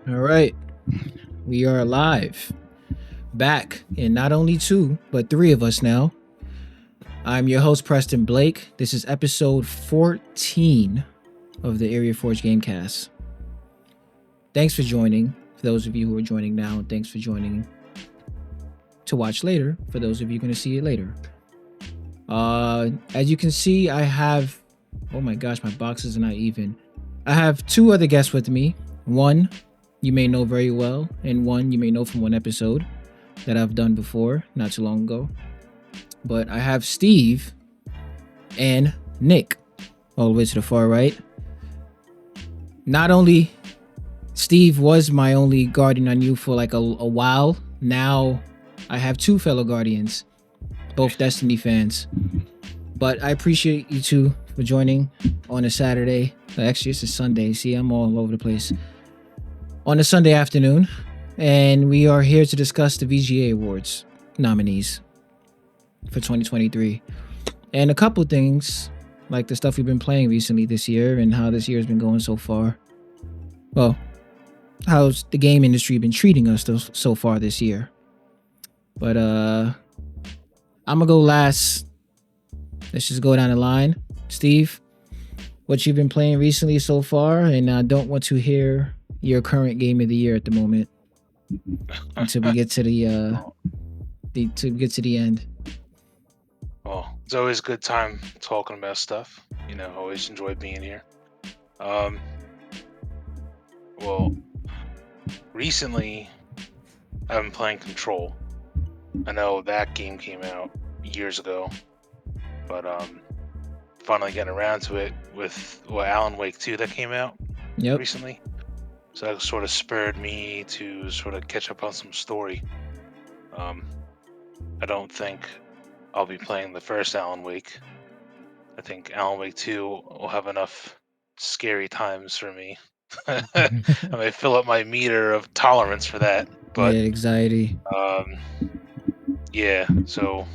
All right, we are live, back, and not only two, but three of us now. I'm your host, Preston Blake. This is episode 14 of the Area Forge Gamecast. Thanks for joining, for those of you who are joining now, and thanks for joining to watch later, for those of you going to see it later. As you can see, I have, oh my gosh, my boxes are not even. I have two other guests with me. One you may know very well, and one you may know from one episode that I've done before, not too long ago. But I have Steve and Nick all the way to the far right. Not only Steve was my only guardian I knew for like a while, now I have two fellow guardians, both Destiny fans. But I appreciate you two for joining on a Saturday. Actually, it's a Sunday. See, I'm all over the place. On a Sunday afternoon, and we are here to discuss the VGA Awards nominees for 2023. And a couple things, like the stuff we've been playing recently this year and how this year has been going so far. Well, how's the game industry been treating us so far this year? But I'm gonna go last. Let's just go down the line. Steve, what you've been playing recently so far, and I don't want to hear your current game of the year at the moment until we get to the end. Well, it's always a good time talking about stuff. Always enjoy being here. Well, recently I've been playing Control. I know that game came out years ago, but finally getting around to it with Alan Wake 2 that came out recently. So that sort of spurred me to sort of catch up on some story. I don't think I'll be playing the first Alan Wake. I think Alan Wake 2 will have enough scary times for me. I may fill up my meter of tolerance for that. But yeah, anxiety. Yeah, so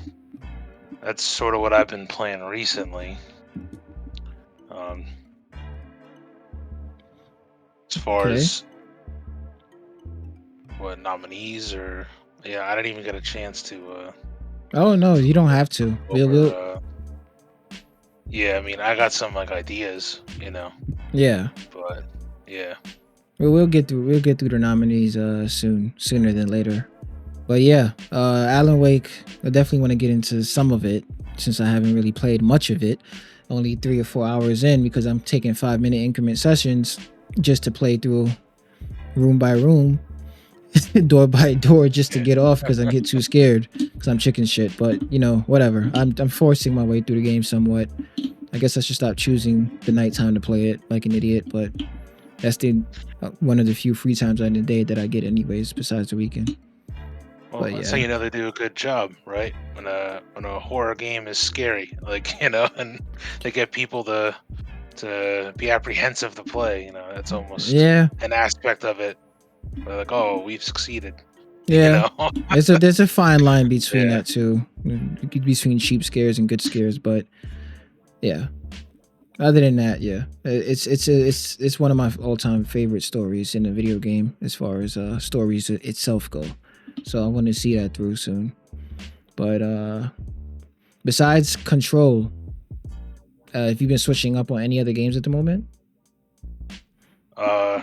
that's sort of what I've been playing recently. As far as what nominees or I didn't even get a chance to oh no, you don't have to. Yeah, I mean, I got some like ideas, Yeah. But yeah. We'll get through the nominees sooner than later. But yeah, Alan Wake, I definitely want to get into some of it since I haven't really played much of it. Only 3 or 4 hours in because I'm taking 5-minute increment sessions just to play through room by room, door by door, just to get off because I get too scared because I'm chicken shit. But whatever. I'm forcing my way through the game somewhat. I guess I should stop choosing the nighttime to play it like an idiot, but that's one of the few free times in the day that I get anyways, besides the weekend. Well, that's how they do a good job, right? When a horror game is scary, and they get people to be apprehensive to play. That's almost an aspect of it. They're like, oh, we've succeeded. Yeah, there's a fine line between that too, between cheap scares and good scares. But yeah, other than that, yeah, it's one of my all-time favorite stories in a video game as far as stories itself go. So I want to see that through soon. But besides Control, have you been switching up on any other games at the moment? A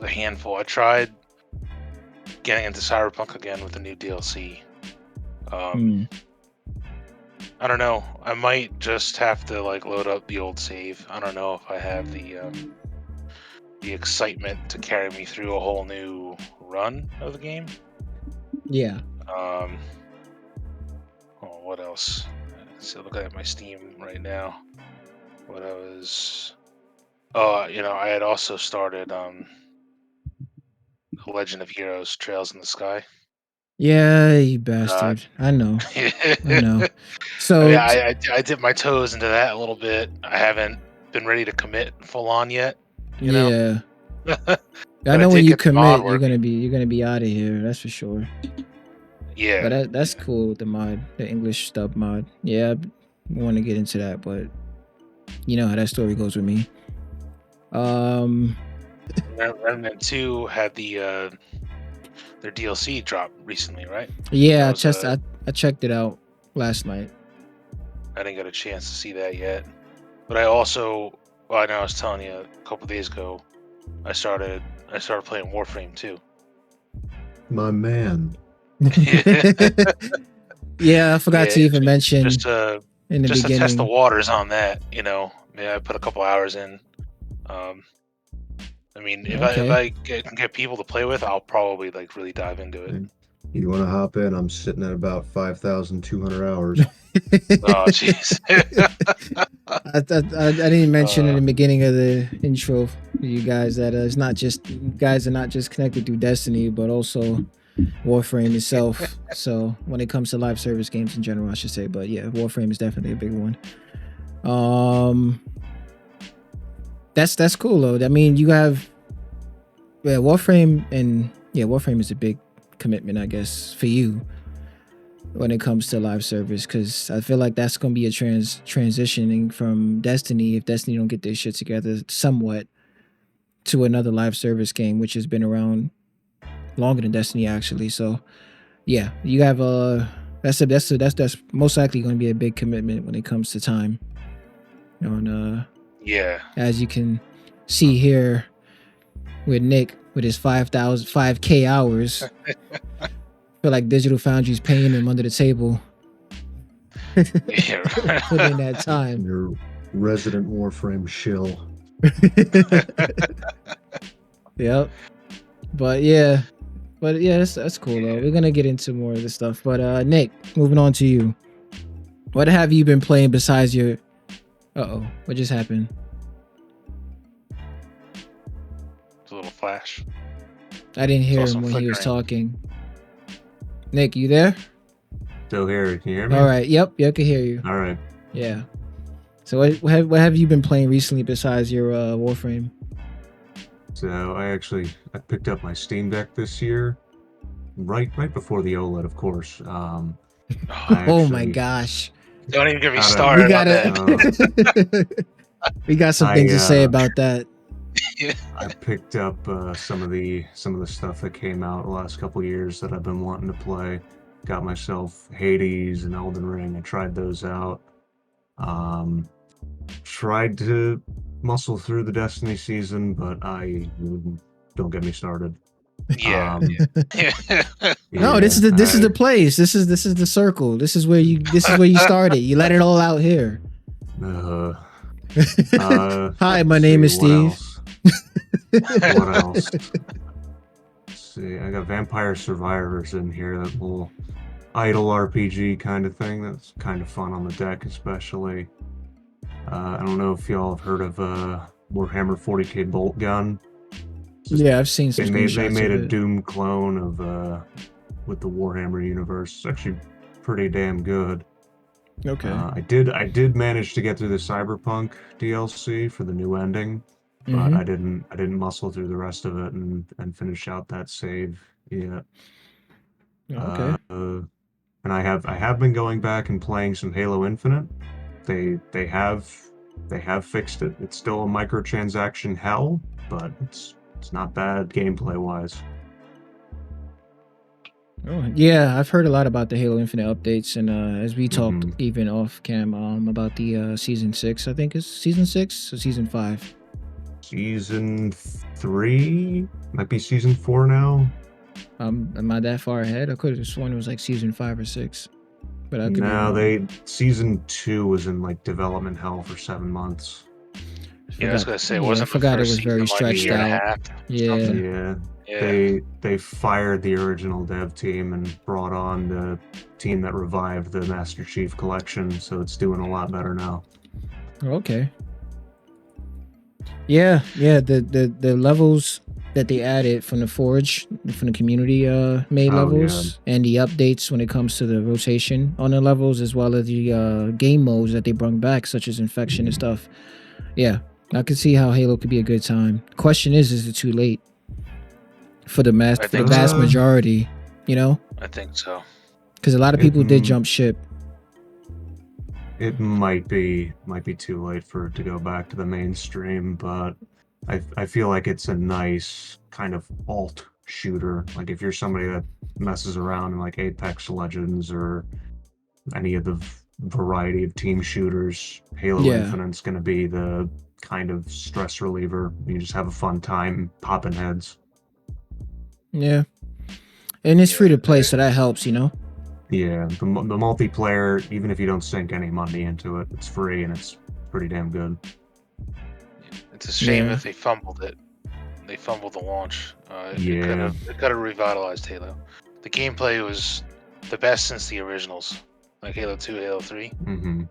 handful. I tried getting into Cyberpunk again with the new DLC. I don't know. I might just have to load up the old save. I don't know if I have the excitement to carry me through a whole new run of the game. Yeah. What else? So looking at my Steam right now. What I was... I had also started Legend of Heroes: Trails in the Sky. Yeah, you bastard. I know. I know. So I dipped my toes into that a little bit. I haven't been ready to commit full on yet. Yeah. I know when you commit, you're gonna be out of here. That's for sure. Yeah. But that's cool. The mod, the English dub mod. Yeah, I want to get into that, but you know how that story goes with me. Remnant 2 had their DLC drop recently, right? Yeah, That was I checked it out last night. I didn't get a chance to see that yet. But I also, well, I know I was telling you a couple days ago, I started playing Warframe too. My man. Yeah, I forgot Yeah, to even mention just to in the test the beginning. waters on that. Yeah, I put a couple hours in. I mean, if Okay. I can get people to play with, I'll probably like really dive into it. You want to hop in? I'm sitting at about 5,200 hours. Oh, jeez. I didn't mention in the beginning of the intro, you guys, that it's not just guys are not just connected through Destiny, but also Warframe itself. So when it comes to live service games in general, I should say, but yeah, Warframe is definitely a big one. That's cool though. I mean, you have Warframe, and yeah, Warframe is a big commitment, I guess, for you when it comes to live service, because I feel like that's gonna be a transitioning from Destiny, if Destiny don't get their shit together somewhat, to another live service game, which has been around longer than Destiny actually. So yeah, you have that's most likely going to be a big commitment when it comes to time. Yeah. As you can see here with Nick with his 5K hours. Feel like Digital Foundry's paying him under the table. Yeah. Put in that time. Your resident Warframe shill. Yep. But yeah, that's cool though. We're gonna get into more of this stuff. But Nick, moving on to you. What have you been playing besides your? What just happened? It's a little flash. I didn't hear Saw him some when he was flickering. talking. Nick, you there? Still here. Can you hear me? All right. Yep. I can hear you. All right. Yeah. So what have you been playing recently besides your Warframe? So I picked up my Steam Deck this year, right before the OLED, of course. Oh my gosh. Don't even get me Gotta- started We on gotta. We got some things to say about that. I picked up some of the stuff that came out the last couple of years that I've been wanting to play. Got myself Hades and Elden Ring. I tried those out. Tried to muscle through the Destiny season, but don't get me started. Yeah. No, this is the place. This is the circle. This is where you started. You let it all out here. Hi, my name is Steve. What else? Let's see, I got Vampire Survivors in here, that little idle RPG kind of thing. That's kind of fun on the deck, especially. I don't know if y'all have heard of Warhammer 40k Bolt Gun. Yeah, I've seen some screenshots. They made of a it. Doom clone of with the Warhammer universe. It's actually pretty damn good. Okay. I did manage to get through the Cyberpunk DLC for the new ending, but I didn't muscle through the rest of it and finish out that save yet. Okay. And I have been going back and playing some Halo Infinite. They have fixed it. It's still a microtransaction hell, but it's not bad gameplay wise. Oh, yeah, I've heard a lot about the Halo Infinite updates, and as we talked even off cam, about the season 6, I think it's season 6 or season 5. Season 3 might be season 4 now. Am I that far ahead? I could have sworn it was like season 5 or 6, but I could be wrong. Season 2 was in like development hell for 7 months. Yeah, I was gonna say, I forgot it was very stretched out. Yeah. They fired the original dev team and brought on the team that revived the Master Chief Collection, so it's doing a lot better now. Okay. Yeah, the levels that they added from the Forge, from the community made levels, and the updates when it comes to the rotation on the levels, as well as the game modes that they brought back, such as Infection and stuff. Yeah, I can see how Halo could be a good time. Question is it too late for the vast majority? You know? I think so. Because a lot of people did jump ship. It might be too late for it to go back to the mainstream, but I feel like it's a nice kind of alt shooter. Like if you're somebody that messes around in like Apex Legends or any of the variety of team shooters, Halo Yeah, Infinite's going to be the kind of stress reliever. You just have a fun time popping heads. yeah, and it's free Yeah, to play, so that helps, you know. Yeah, the multiplayer, even if you don't sink any money into it, it's free and it's pretty damn good. it's a shame Yeah, that they fumbled it. They fumbled the launch. Yeah. It could have revitalized Halo. The gameplay was the best since the originals, like Halo 2, Halo 3. Mm-hmm.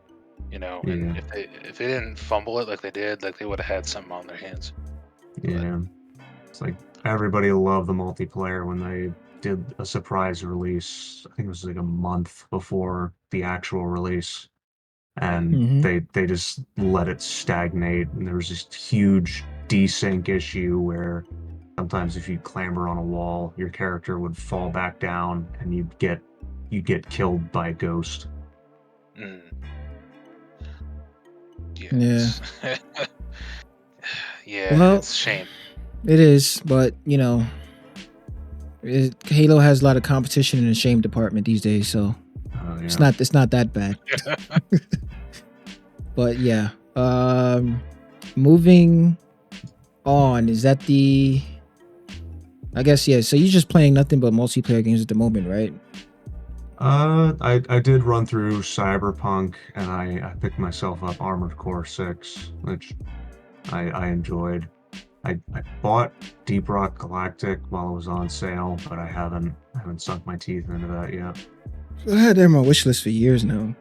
You know, Yeah. and if they didn't fumble it like they did, like they would have had something on their hands. But Yeah. It's like everybody loved the multiplayer when they did a surprise release. I think it was like a month before the actual release. And hmm they just let it stagnate. And there was this huge desync issue where sometimes if you clamber on a wall, your character would fall back down and you'd get killed by a ghost. mm, yeah, yeah. yeah, Well, it's a shame. it is, but you know, Halo has a lot of competition in the shame department these days, so Oh it's yeah. not that bad. But yeah, moving on. Is that the? I guess yeah. So you're just playing nothing but multiplayer games at the moment, right? I did run through Cyberpunk and I picked myself up Armored Core 6, which I enjoyed. I bought Deep Rock Galactic while it was on sale, but I haven't sunk my teeth into that yet. I had that on my wish list for years now.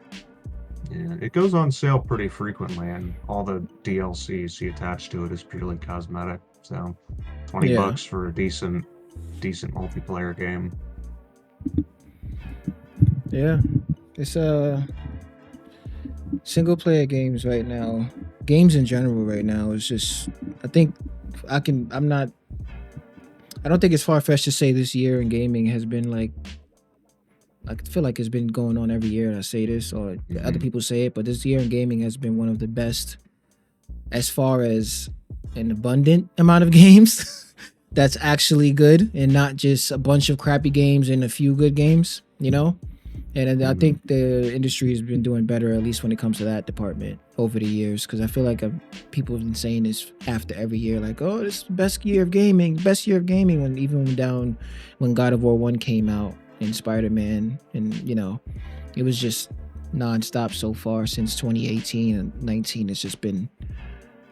Yeah, it goes on sale pretty frequently, and all the DLC you see attached to it is purely cosmetic. So, 20 Yeah, bucks for a decent multiplayer game. yeah. It's single player games right now. Games in general right now is just. I think I can. I'm not. I don't think it's far fetched to say this year in gaming has been like. I feel like it's been going on every year. I say this, or other Hmm. people say it, but this year in gaming has been one of the best as far as an abundant amount of games that's actually good and not just a bunch of crappy games and a few good games, you know? And I Hmm. think the industry has been doing better, at least when it comes to that department over the years. Because I feel like people have been saying this after every year, like, "Oh, this is the best year of gaming, best year of gaming." When even down when God of War 1 came out and Spider Man, and you know, it was just nonstop so far since 2018 and 19. It's just been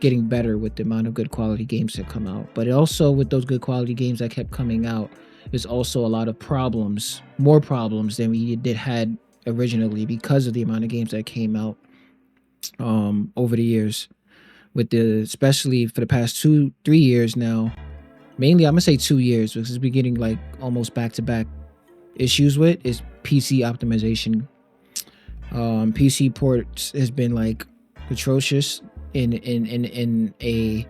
getting better with the amount of good quality games that come out. But also with those good quality games that kept coming out, there's also a lot of problems, more problems than we did had originally because of the amount of games that came out over the years. With the especially for the past 2 3 years now, mainly I'm gonna say 2 years because we're getting like almost back to back issues with is PC optimization. PC ports has been like atrocious in a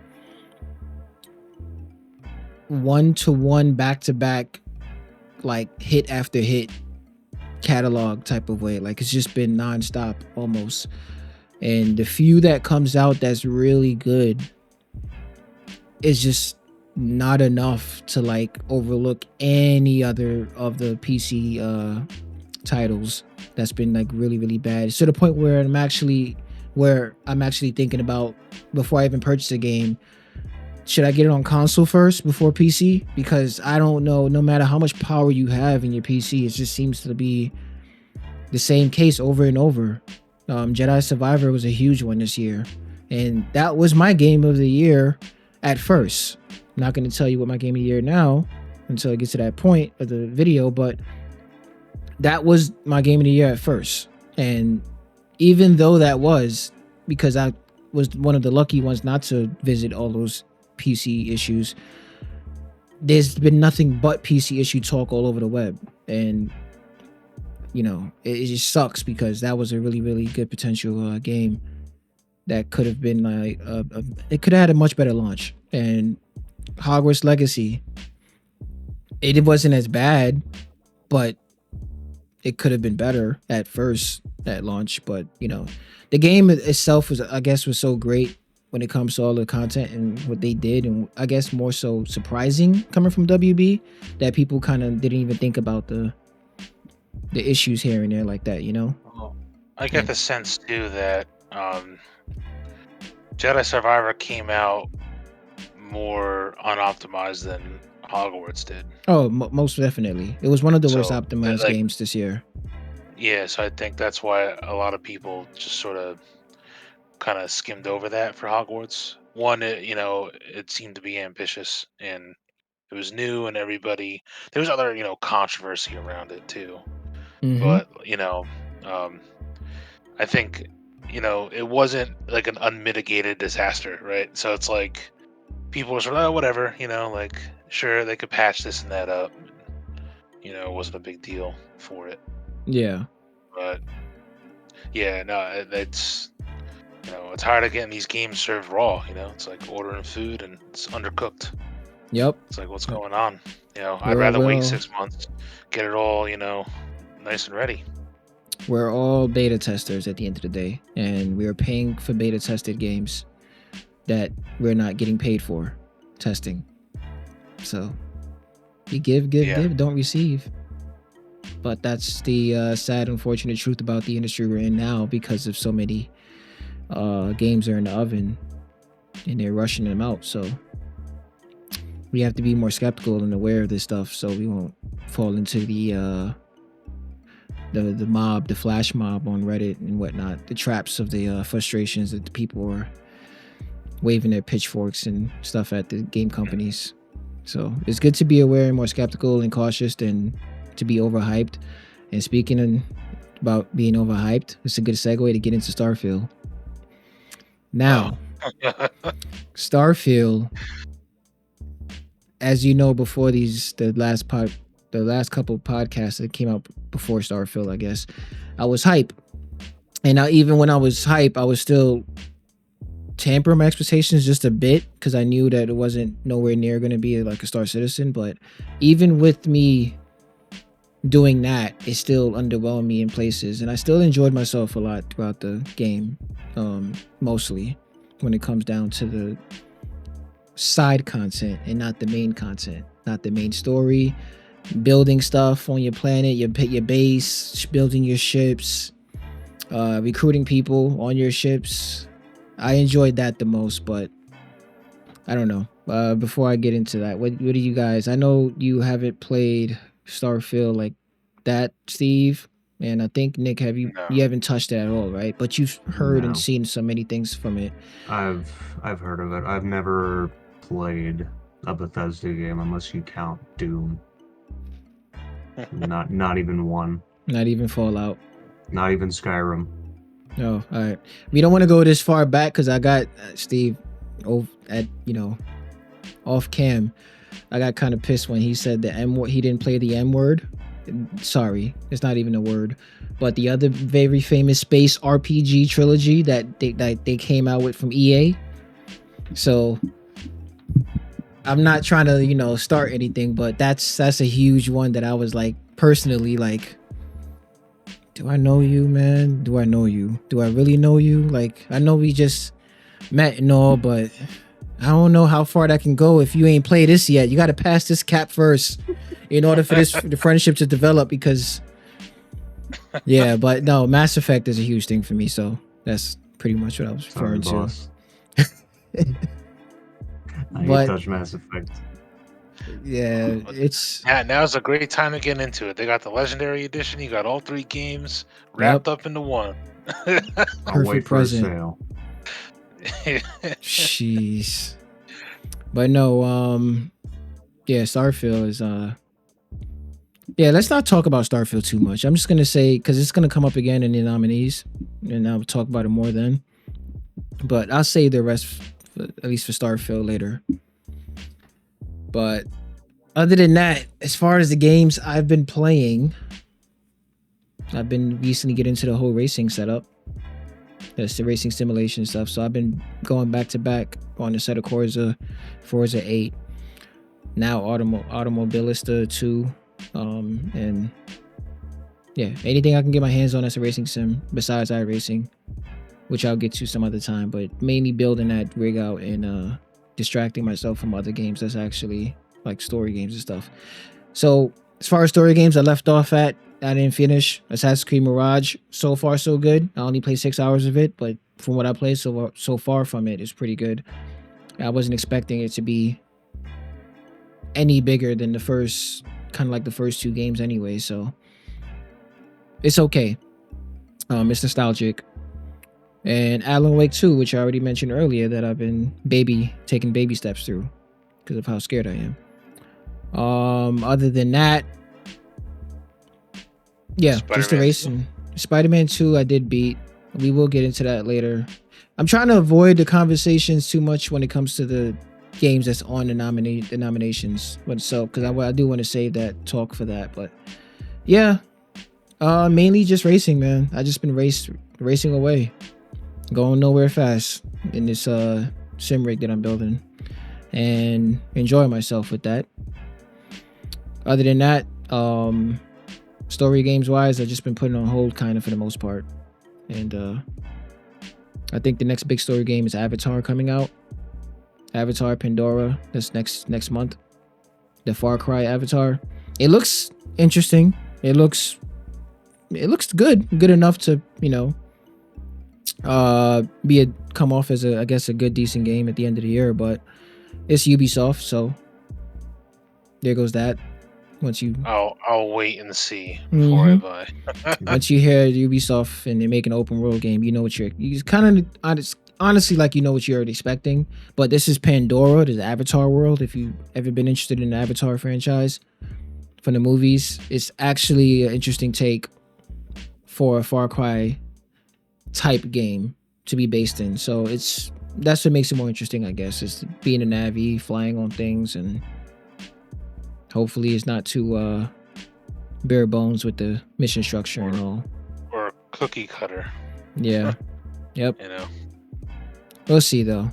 one-to-one back-to-back like hit after hit catalog type of way. Like it's just been nonstop almost. And the few that comes out that's really good is just not enough to like overlook any other of the PC titles that's been like really really bad. It's to the point where I'm actually thinking about before I even purchase a game, should I get it on console first before PC? Because I don't know, no matter how much power you have in your PC, it just seems to be the same case over and over. Jedi Survivor was a huge one this year, and that was my game of the year at first. I'm not going to tell you what my game of the year now until I get to that point of the video, but that was my game of the year at first. And even though that was because I was one of the lucky ones not to visit all those PC issues, there's been nothing but PC issue talk all over the web. And, you know, it just sucks because that was a really, really good potential game that could have been like, it could have had a much better launch. And Hogwarts Legacy, it wasn't as bad, but it could have been better at first at launch. But, you know, the game itself was, I guess, was so great when it comes to all the content and what they did, and I guess more so surprising coming from WB that people kind of didn't even think about the issues here and there like that, you know? Well, I get the sense too that Jedi Survivor came out more unoptimized than Hogwarts did. Oh, most definitely. It was one of the worst So, optimized like, games this year. yeah, so I think that's why a lot of people just sort of kind of skimmed over that for Hogwarts. One, it seemed to be ambitious and it was new, and there was other, controversy around it too. Mm-hmm. But I think it wasn't like an unmitigated disaster, right? So it's like people were sort of, oh, whatever, like sure they could patch this and that up. It wasn't a big deal for it. Yeah. But yeah, no, it's it's hard to get these games served raw. It's like ordering food and it's undercooked. Yep. It's like, what's going on? I'd rather wait 6 months, get it all, nice and ready. We're all beta testers at the end of the day, and we're paying for beta tested games that we're not getting paid for testing. So you give, don't receive. But that's the sad, unfortunate truth about the industry we're in now, because of so many games are in the oven and they're rushing them out. So we have to be more skeptical and aware of this stuff, so we won't fall into the mob, the flash mob on Reddit and whatnot, the traps of the frustrations that the people are waving their pitchforks and stuff at the game companies. So it's good to be aware and more skeptical and cautious than to be overhyped. And speaking about being overhyped, it's a good segue to get into Starfield. Now, Starfield, as you know, before the last couple of podcasts that came out before Starfield, I guess, I was hype. And now, even when I was hype, I was still tampering my expectations just a bit, because I knew that it wasn't nowhere near going to be like a Star Citizen. But even with me doing that, it still underwhelmed me in places, and I still enjoyed myself a lot throughout the game, mostly when it comes down to the side content and not the main content, not the main story, building stuff on your planet, your base, building your ships, recruiting people on your ships. I enjoyed that the most. But I don't know, before I get into that, what do you guys, I know you haven't played Starfield like that, Steve, and I think Nick, you haven't touched it at all, right? But you've heard and seen so many things from it. I've heard of it. I've never played a Bethesda game unless you count Doom. not even one. Not even Fallout. Not even Skyrim. Oh, all right. We don't want to go this far back because I got Steve off cam. I got kind of pissed when he said the M word. He didn't play the M word. Sorry, it's not even a word. But the other very famous space RPG trilogy that they came out with from EA. So I'm not trying to start anything, but that's a huge one that I was like personally like, do I know you, man? Do I know you? Do I really know you? Like, I know we just met and all, but I don't know how far that can go if you ain't played this yet. You got to pass this cap first in order for the friendship to develop, because yeah, but no, Mass Effect is a huge thing for me, so that's pretty much what I was referring to. I touch Mass Effect. Yeah, it's now's a great time to get into it. They got the Legendary Edition. You got all 3 games wrapped up into one. I'll wait for present. A sale. Jeez. But no, yeah, Starfield is yeah, let's not talk about Starfield too much. I'm just gonna say, because it's gonna come up again in the nominees, and I'll talk about it more then. But I'll save the rest, at least for Starfield, later. But other than that, as far as the games I've been playing, I've been recently getting into the whole racing setup. That's the racing simulation stuff. So I've been going back to back on the set of Forza 8, now Automobilista 2, and yeah, anything I can get my hands on that's a racing sim besides iRacing, which I'll get to some other time, but mainly building that rig out and distracting myself from other games that's actually like story games and stuff. So as far as story games, I left off at, I didn't finish Assassin's Creed Mirage. So far, so good. I only played 6 hours of it, but from what I played so far from it, it's pretty good. I wasn't expecting it to be any bigger than the first, kind of like the first 2 games anyway, so it's okay. It's nostalgic. And Alan Wake 2, which I already mentioned earlier, that I've been taking baby steps through because of how scared I am. Other than that, yeah, just the racing. Spider-Man 2 I did beat. We will get into that later. I'm trying to avoid the conversations too much when it comes to the games that's on the nominations. But so, because I do want to save that talk for that. But yeah, mainly just racing, man. I just been racing away, going nowhere fast in this sim rig that I'm building, and enjoying myself with that. Other than that, story games wise, I've just been putting on hold kind of for the most part. And I think the next big story game is Avatar coming out. Avatar Pandora. That's next month. The Far Cry Avatar. It looks interesting. It looks good. Good enough to, come off as I guess a good decent game at the end of the year, but it's Ubisoft, so there goes that. Once you I'll wait and see before I buy. Once you hear Ubisoft and they make an open world game, you know what you kind of honestly like you know what you're already expecting. But this is Pandora, this Avatar world. If you've ever been interested in the Avatar franchise from the movies, it's actually an interesting take for a Far Cry type game to be based in. So that's what makes it more interesting, I guess, is being a Navi, flying on things, and hopefully it's not too bare bones with the mission structure and all. Or a cookie cutter. Yeah. Yep. We'll see though.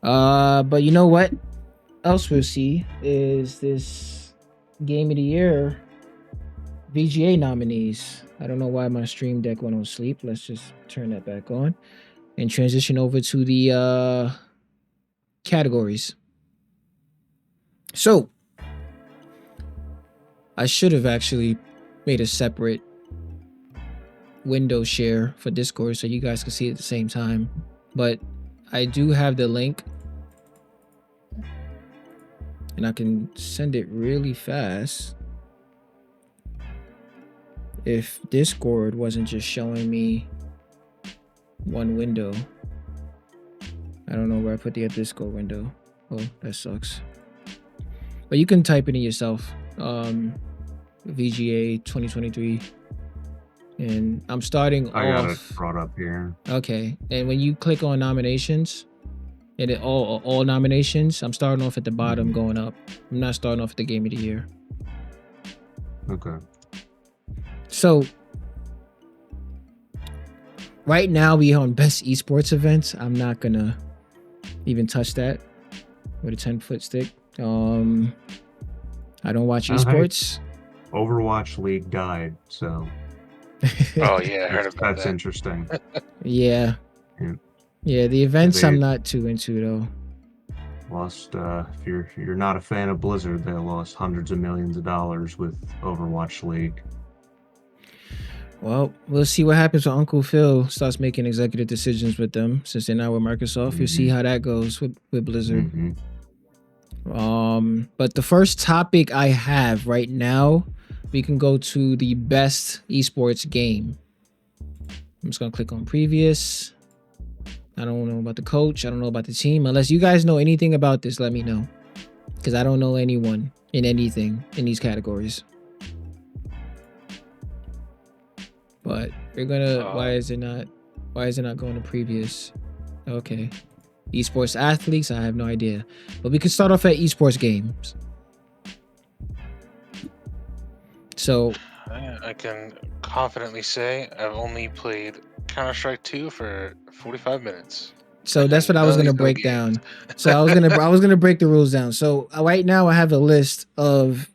But you know what else we'll see is this Game of the Year VGA nominees. I don't know why my stream deck went on sleep. Let's just turn that back on and transition over to the categories. So I should have actually made a separate window share for Discord so you guys can see it at the same time. But I do have the link, and I can send it really fast if Discord wasn't just showing me one window. I don't know where I put the Discord window. Oh, that sucks. But you can type it in yourself. VGA 2023, and I'm starting I got it brought up here. Okay, and when you click on nominations, and all nominations, I'm starting off at the bottom, going up. I'm not starting off at the Game of the Year. Okay. So right now we on best esports events. I'm not gonna even touch that with a 10-foot stick. I don't watch esports. Overwatch League died, so. Oh yeah, I heard about that's that. interesting. Yeah, the events I'm not too into though. Lost. If you're not a fan of Blizzard, they lost hundreds of millions of dollars with Overwatch League. Well, we'll see what happens when Uncle Phil starts making executive decisions with them, since they're now with Microsoft. You'll see how that goes with Blizzard. But the first topic I have right now, we can go to the best esports game. I'm just gonna click on previous. I don't know about the coach. I don't know about the team. Unless you guys know anything about this, let me know, because I don't know anyone in anything in these categories. But we're gonna. Why is it not going to previous? Okay. Esports athletes, I have no idea. But we can start off at esports games. So I can confidently say I've only played Counter-Strike 2 for 45 minutes. So that's what I was going to break down. So I was going to break the rules down. So right now I have a list of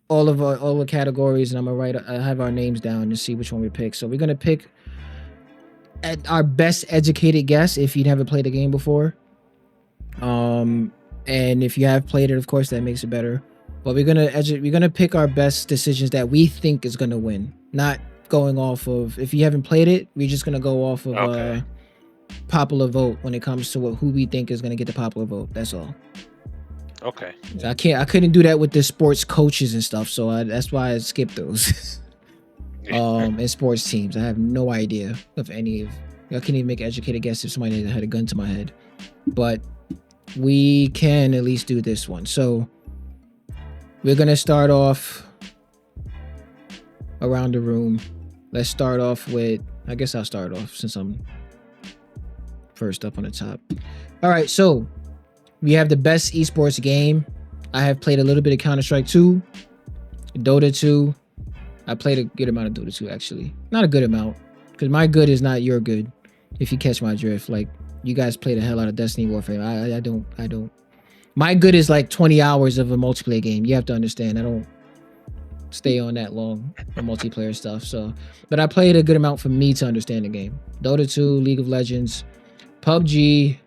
all the categories, and I have our names down to see which one we pick. So we're going to pick at our best educated guess if you never played the game before. And if you have played it, of course, that makes it better. But we're gonna pick our best decisions that we think is gonna win, not going off of if you haven't played it. We're just gonna go off of Okay. popular vote when it comes to who we think is gonna get the popular vote. That's all. Okay. I couldn't do that with the sports coaches and stuff, so that's why I skipped those. And sports teams, I have no idea of any of. I couldn't even make an educated guess if somebody had a gun to my head, but we can at least do this one. So we're gonna start off around the room. Let's start off with. I guess I'll start off since I'm first up on the top. All right, so we have the best esports game. I have played a little bit of Counter-Strike 2, Dota 2. I played a good amount of Dota 2 actually. Not a good amount, because my good is not your good. If you catch my drift, like you guys play the hell out of Destiny Warfare. I don't. My good is like 20 hours of a multiplayer game. You have to understand. I don't stay on that long for multiplayer stuff. So, but I played a good amount for me to understand the game. Dota 2, League of Legends, PUBG,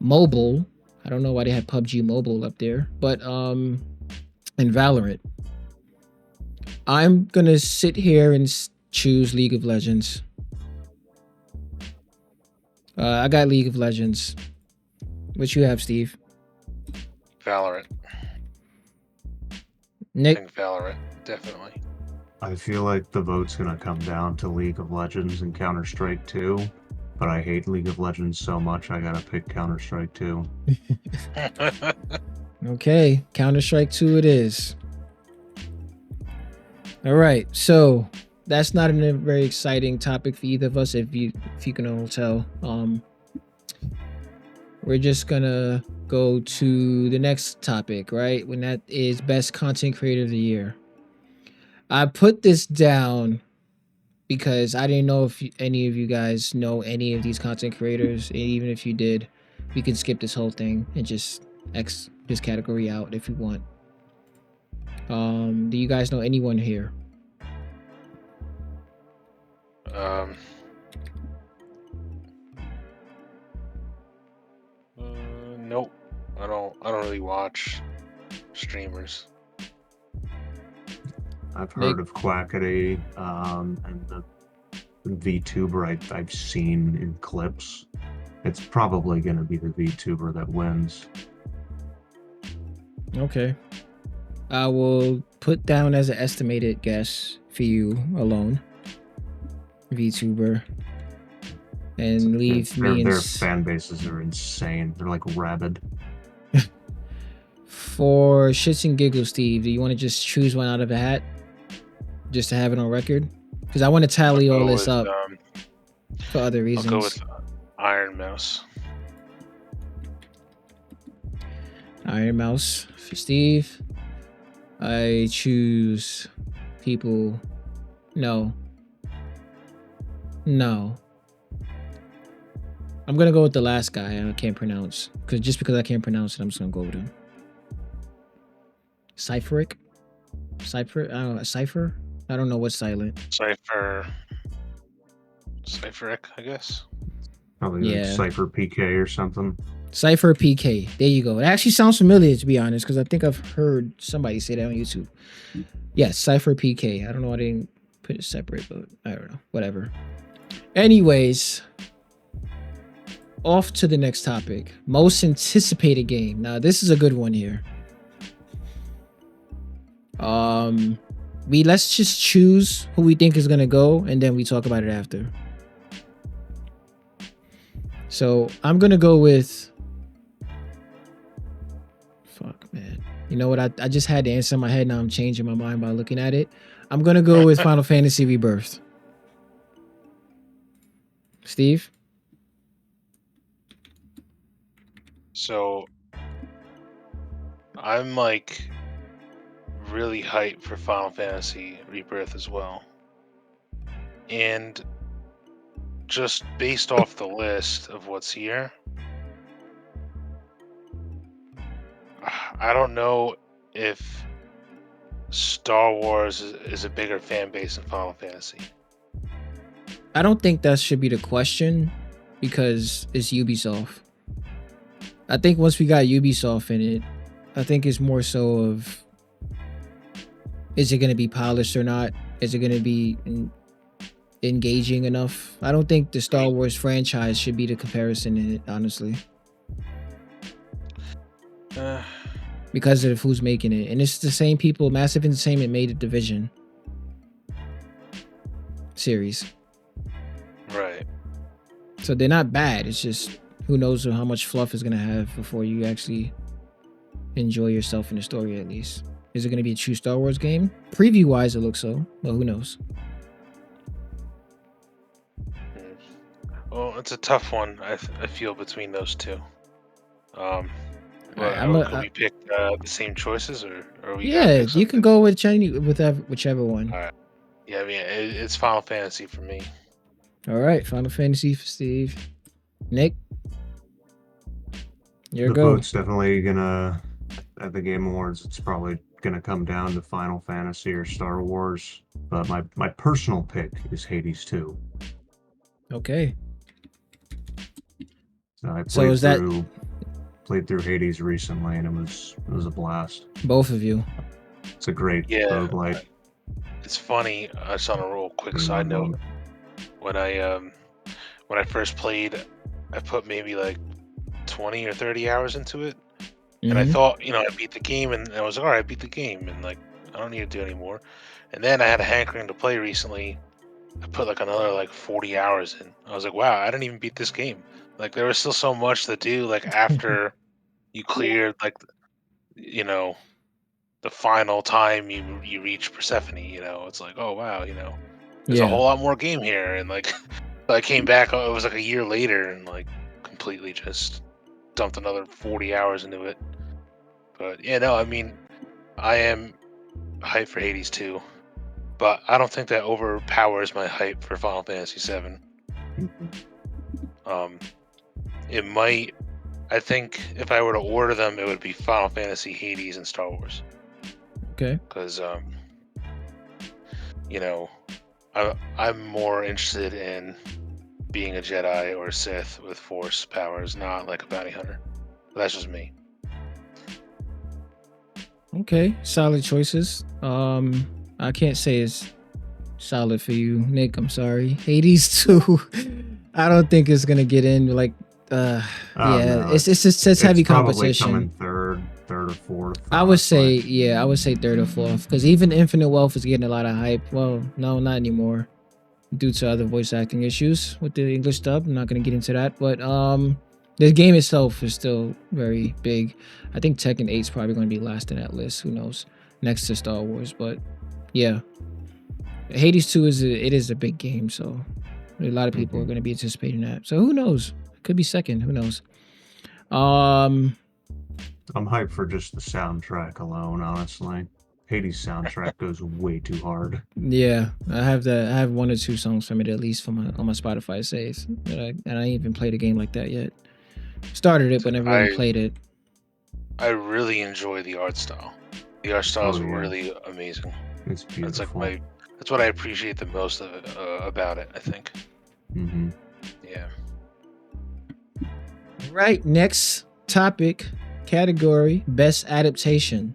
mobile. I don't know why they had PUBG Mobile up there, but and Valorant. I'm gonna sit here and choose League of Legends. I got League of Legends. What you have, Steve? Valorant. Nick? I think Valorant, definitely. I feel like the vote's gonna come down to League of Legends and Counter-Strike 2, but I hate League of Legends so much I gotta pick Counter-Strike 2. Okay, Counter-Strike 2 it is. All right, so that's not a very exciting topic for either of us, if you can all tell. We're just gonna go to the next topic, right? When that is best content creator of the year. I put this down because I didn't know if any of you guys know any of these content creators. And even if you did, we can skip this whole thing and just X this category out if you want. Do you guys know anyone here? Nope. I don't really watch streamers. I've heard of Quackity, and the VTuber I've seen in clips. It's probably going to be the VTuber that wins. Okay. I will put down as an estimated guess for you alone. VTuber. And leave me their fan bases are insane. They're like rabid. For shits and giggles, Steve, do you want to just choose one out of a hat? Just to have it on record? Because I want to tally all this up for other reasons. I'll go with Iron Mouse. Iron Mouse for Steve. I choose people. No. I'm gonna go with the last guy I can't pronounce. Because I can't pronounce it, I'm just gonna go with him. Cypheric? Cypher? I don't know. Cypher? I don't know what's silent. Cypheric, I guess. Probably like Cypher PK or something. Cypher PK. There you go. It actually sounds familiar, to be honest, because I think I've heard somebody say that on YouTube. Yes, Cypher PK. I don't know why I didn't put it separate, but I don't know. Whatever. Anyways, off to the next topic. Most anticipated game. Now, this is a good one here. Let's just choose who we think is gonna go, and then we talk about it after. So I'm gonna go with. Fuck, man. You know what? I just had the answer in my head. Now I'm changing my mind by looking at it. I'm gonna go with Final Fantasy Rebirth. Steve? So I'm like really hyped for Final Fantasy Rebirth as well. And just based off the list of what's here, I don't know if Star Wars is a bigger fan base than Final Fantasy. I don't think that should be the question because it's Ubisoft. I think once we got Ubisoft in it, I think it's more so of, is it going to be polished or not? Is it going to be engaging enough? I don't think the Star Wars franchise should be the comparison in it, honestly, because of who's making it. And it's the same people. Massive Entertainment made the Division series. Right. So they're not bad. It's just who knows how much fluff is going to have before you actually enjoy yourself in the story, at least. Is it going to be a true Star Wars game? Preview-wise, it looks so, but who knows? Well, it's a tough one, I feel, between those two. Could we pick the same choices, or we yeah, you can go with whichever one. All right. Yeah, I mean, it's Final Fantasy for me. All right, Final Fantasy for Steve. Nick, the vote's definitely gonna, at the Game Awards, it's probably gonna come down to Final Fantasy or Star Wars. But my personal pick is Hades 2. Okay. So I played through Hades recently, and it was a blast. Both of you. It's a great roguelike. It's funny. Just on a real quick side note, when I first played, I put maybe like 20 or 30 hours into it, and I thought, I beat the game, and I was like, all right, I beat the game, and like I don't need to do it anymore. And then I had a hankering to play recently. I put like another like 40 hours in. I was like, wow, I didn't even beat this game. Like there was still so much to do. Like after you cleared like the final time you reach Persephone, it's like, oh wow, there's a whole lot more game here. And like I came back, it was like a year later, and like completely just dumped another 40 hours into it. But yeah, no, I mean, I am hyped for Hades 2, but I don't think that overpowers my hype for Final Fantasy 7. It might. I think if I were to order them, it would be Final Fantasy, Hades, and Star Wars. Okay. Because I'm more interested in being a Jedi or a Sith with Force powers, not like a bounty hunter. But that's just me. Okay, solid choices. I can't say it's solid for you, Nick. I'm sorry. Hades 2. I don't think it's gonna get in. Like, no, it's heavy competition. Coming third or fourth. I would say third or fourth, because even Infinite Wealth is getting a lot of hype. Well, no, not anymore, due to other voice acting issues with the English dub. I'm not gonna get into that, but the game itself is still very big. I think Tekken 8 is probably going to be last in that list. Who knows? Next to Star Wars, but yeah, Hades 2 is a big game, so a lot of people are going to be anticipating that. So who knows? It could be second. Who knows? I'm hyped for just the soundtrack alone, honestly. Hades soundtrack goes way too hard. Yeah, I have one or two songs from it at least on my Spotify saves. And I ain't even played a game like that yet. Started it, but never really played it. I really enjoy the art style. The art style is really amazing. It's beautiful. That's what I appreciate the most about it, I think. Mm-hmm. Yeah. Right, next topic, category, best adaptation.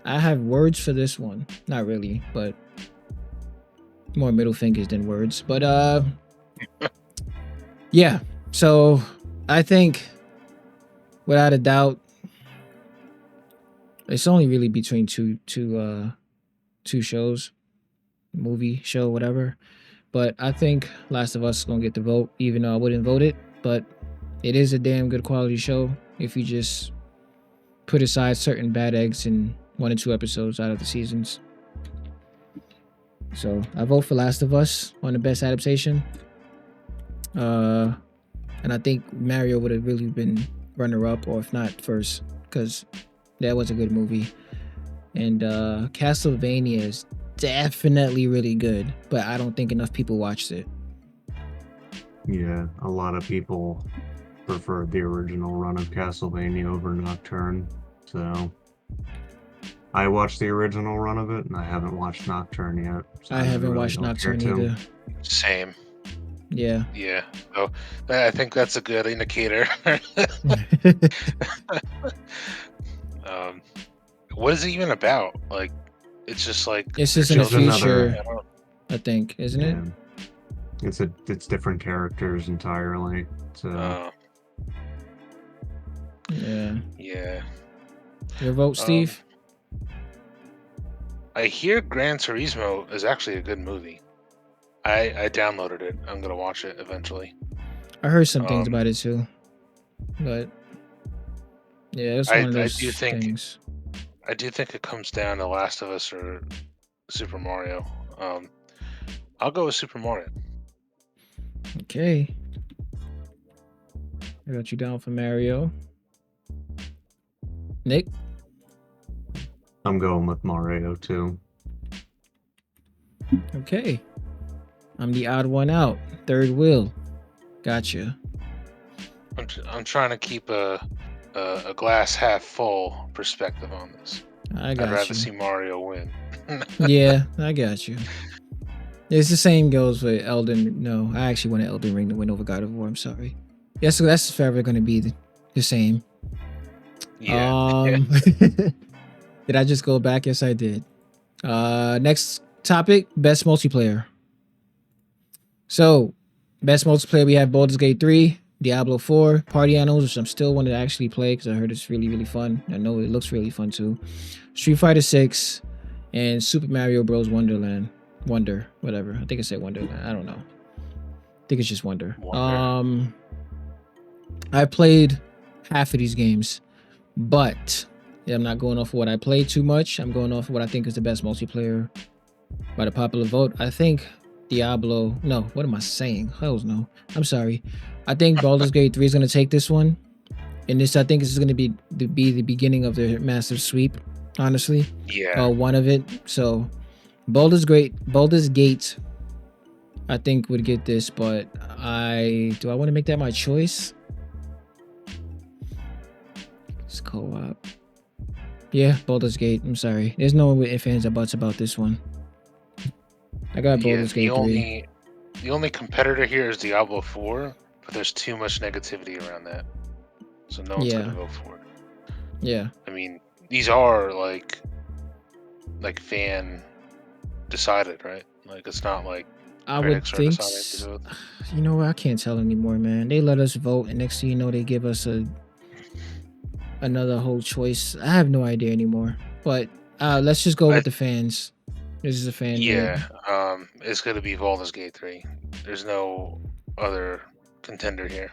I have words for this one. Not really, but more middle fingers than words. But yeah. So I think, without a doubt, it's only really between two shows, movie, show, whatever. But I think Last of Us is gonna get the vote, even though I wouldn't vote it. But it is a damn good quality show if you just put aside certain bad eggs in 1 or 2 episodes out of the seasons. So I vote for Last of Us on the best adaptation. And I think Mario would have really been runner-up, or if not first, because that was a good movie. And Castlevania is definitely really good, but I don't think enough people watched it. Yeah, a lot of people prefer the original run of Castlevania over Nocturne. So I watched the original run of it, and I haven't watched Nocturne yet. So I haven't watched Nocturne either. Same. Yeah. Yeah. So I think that's a good indicator. um, what is it even about? Like, it's just like It's they're just in the Just children. another. future, I think, isn't it? Yeah, it's different characters entirely. So Yeah. Yeah. Your vote, Um, Steve? I hear Gran Turismo is actually a good movie. I downloaded it. I'm gonna watch it eventually. I heard some things Um, about it too, but yeah, it's one of I do those think things. it comes down to Last of Us or Super Mario. I'll go with Super Mario. Okay. I got you down for Mario. Nick? I'm going with Mario too. Okay. I'm the odd one out. Third wheel. Gotcha. I'm trying to keep a glass half full perspective on this. I I'd got rather you. see Mario win. Yeah, I got you. It's the same goes with Elden. No, I actually wanted Elden Ring to win over God of War. I'm sorry. Yes, so that's forever going to be the same. Yeah. Did I just go back? Yes, I did. Next topic: best multiplayer. So, best multiplayer we have Baldur's Gate 3, Diablo 4, Party Animals, which I'm still wanting to actually play because I heard it's really, really fun. I know it looks really fun too. Street Fighter 6, and Super Mario Bros. Wonder, whatever. I think I said Wonderland. I don't know. I think it's just Wonder. I played half of these games, but I'm not going off of what I played too much. I'm going off of what I think is the best multiplayer by the popular vote. I think Diablo. No, what am I saying? Hells no. I'm sorry. I think Baldur's Gate 3 is going to take this one. And this, I think, is going to be the beginning of the massive sweep, honestly. Yeah. One of it. So, Baldur's Gate, I think, would get this, but do I want to make that my choice? It's co-op. Yeah, Baldur's Gate. I'm sorry. There's no ifs, ands, or buts about this one. I got Baldur's Gate 3. The only competitor here is Diablo 4, but there's too much negativity around that. So no one's gonna vote for it. Yeah. I mean, these are like fan decided, right? Like it's not like I would think. deciding. You know what? I can't tell anymore, man. They let us vote, and next thing you know, they give us another whole choice. I have no idea anymore. But let's just go with the fans. This is a fan. Yeah. It's gonna be Baldur's Gate 3. There's no other contender here.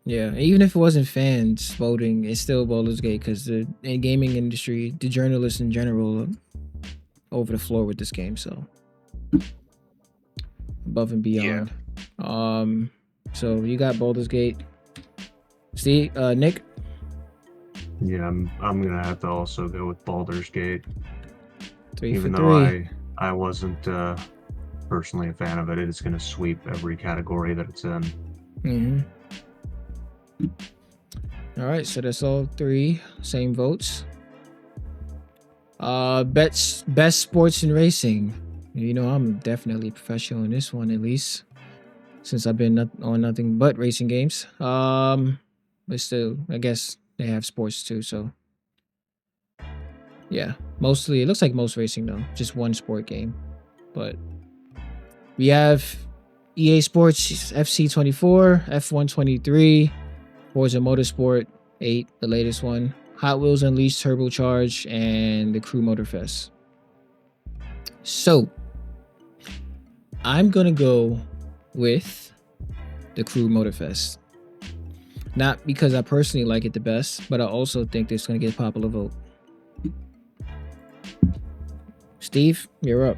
Yeah, even if it wasn't fans voting, it's still Baldur's Gate because the gaming industry, the journalists in general, are over the floor with this game. So above and beyond. Yeah. So you got Baldur's Gate. Steve, Nick. Yeah, I'm gonna have to also go with Baldur's Gate. 3 Even for though 3. I wasn't personally a fan of it, it's gonna sweep every category that it's in. Mm-hmm. All right, so that's all 3 same votes. Best sports and racing. You know, I'm definitely professional in this one, at least, since I've been on nothing but racing games. But still, I guess they have sports too. So yeah, mostly it looks like most racing though, just one sport game. But we have EA Sports FC24, F123, Forza Motorsport 8, the latest one, Hot Wheels Unleashed Turbocharged, and the Crew Motorfest. So I'm gonna go with the Crew Motorfest. Not because I personally like it the best, but I also think it's gonna get a popular vote. Steve, you're up.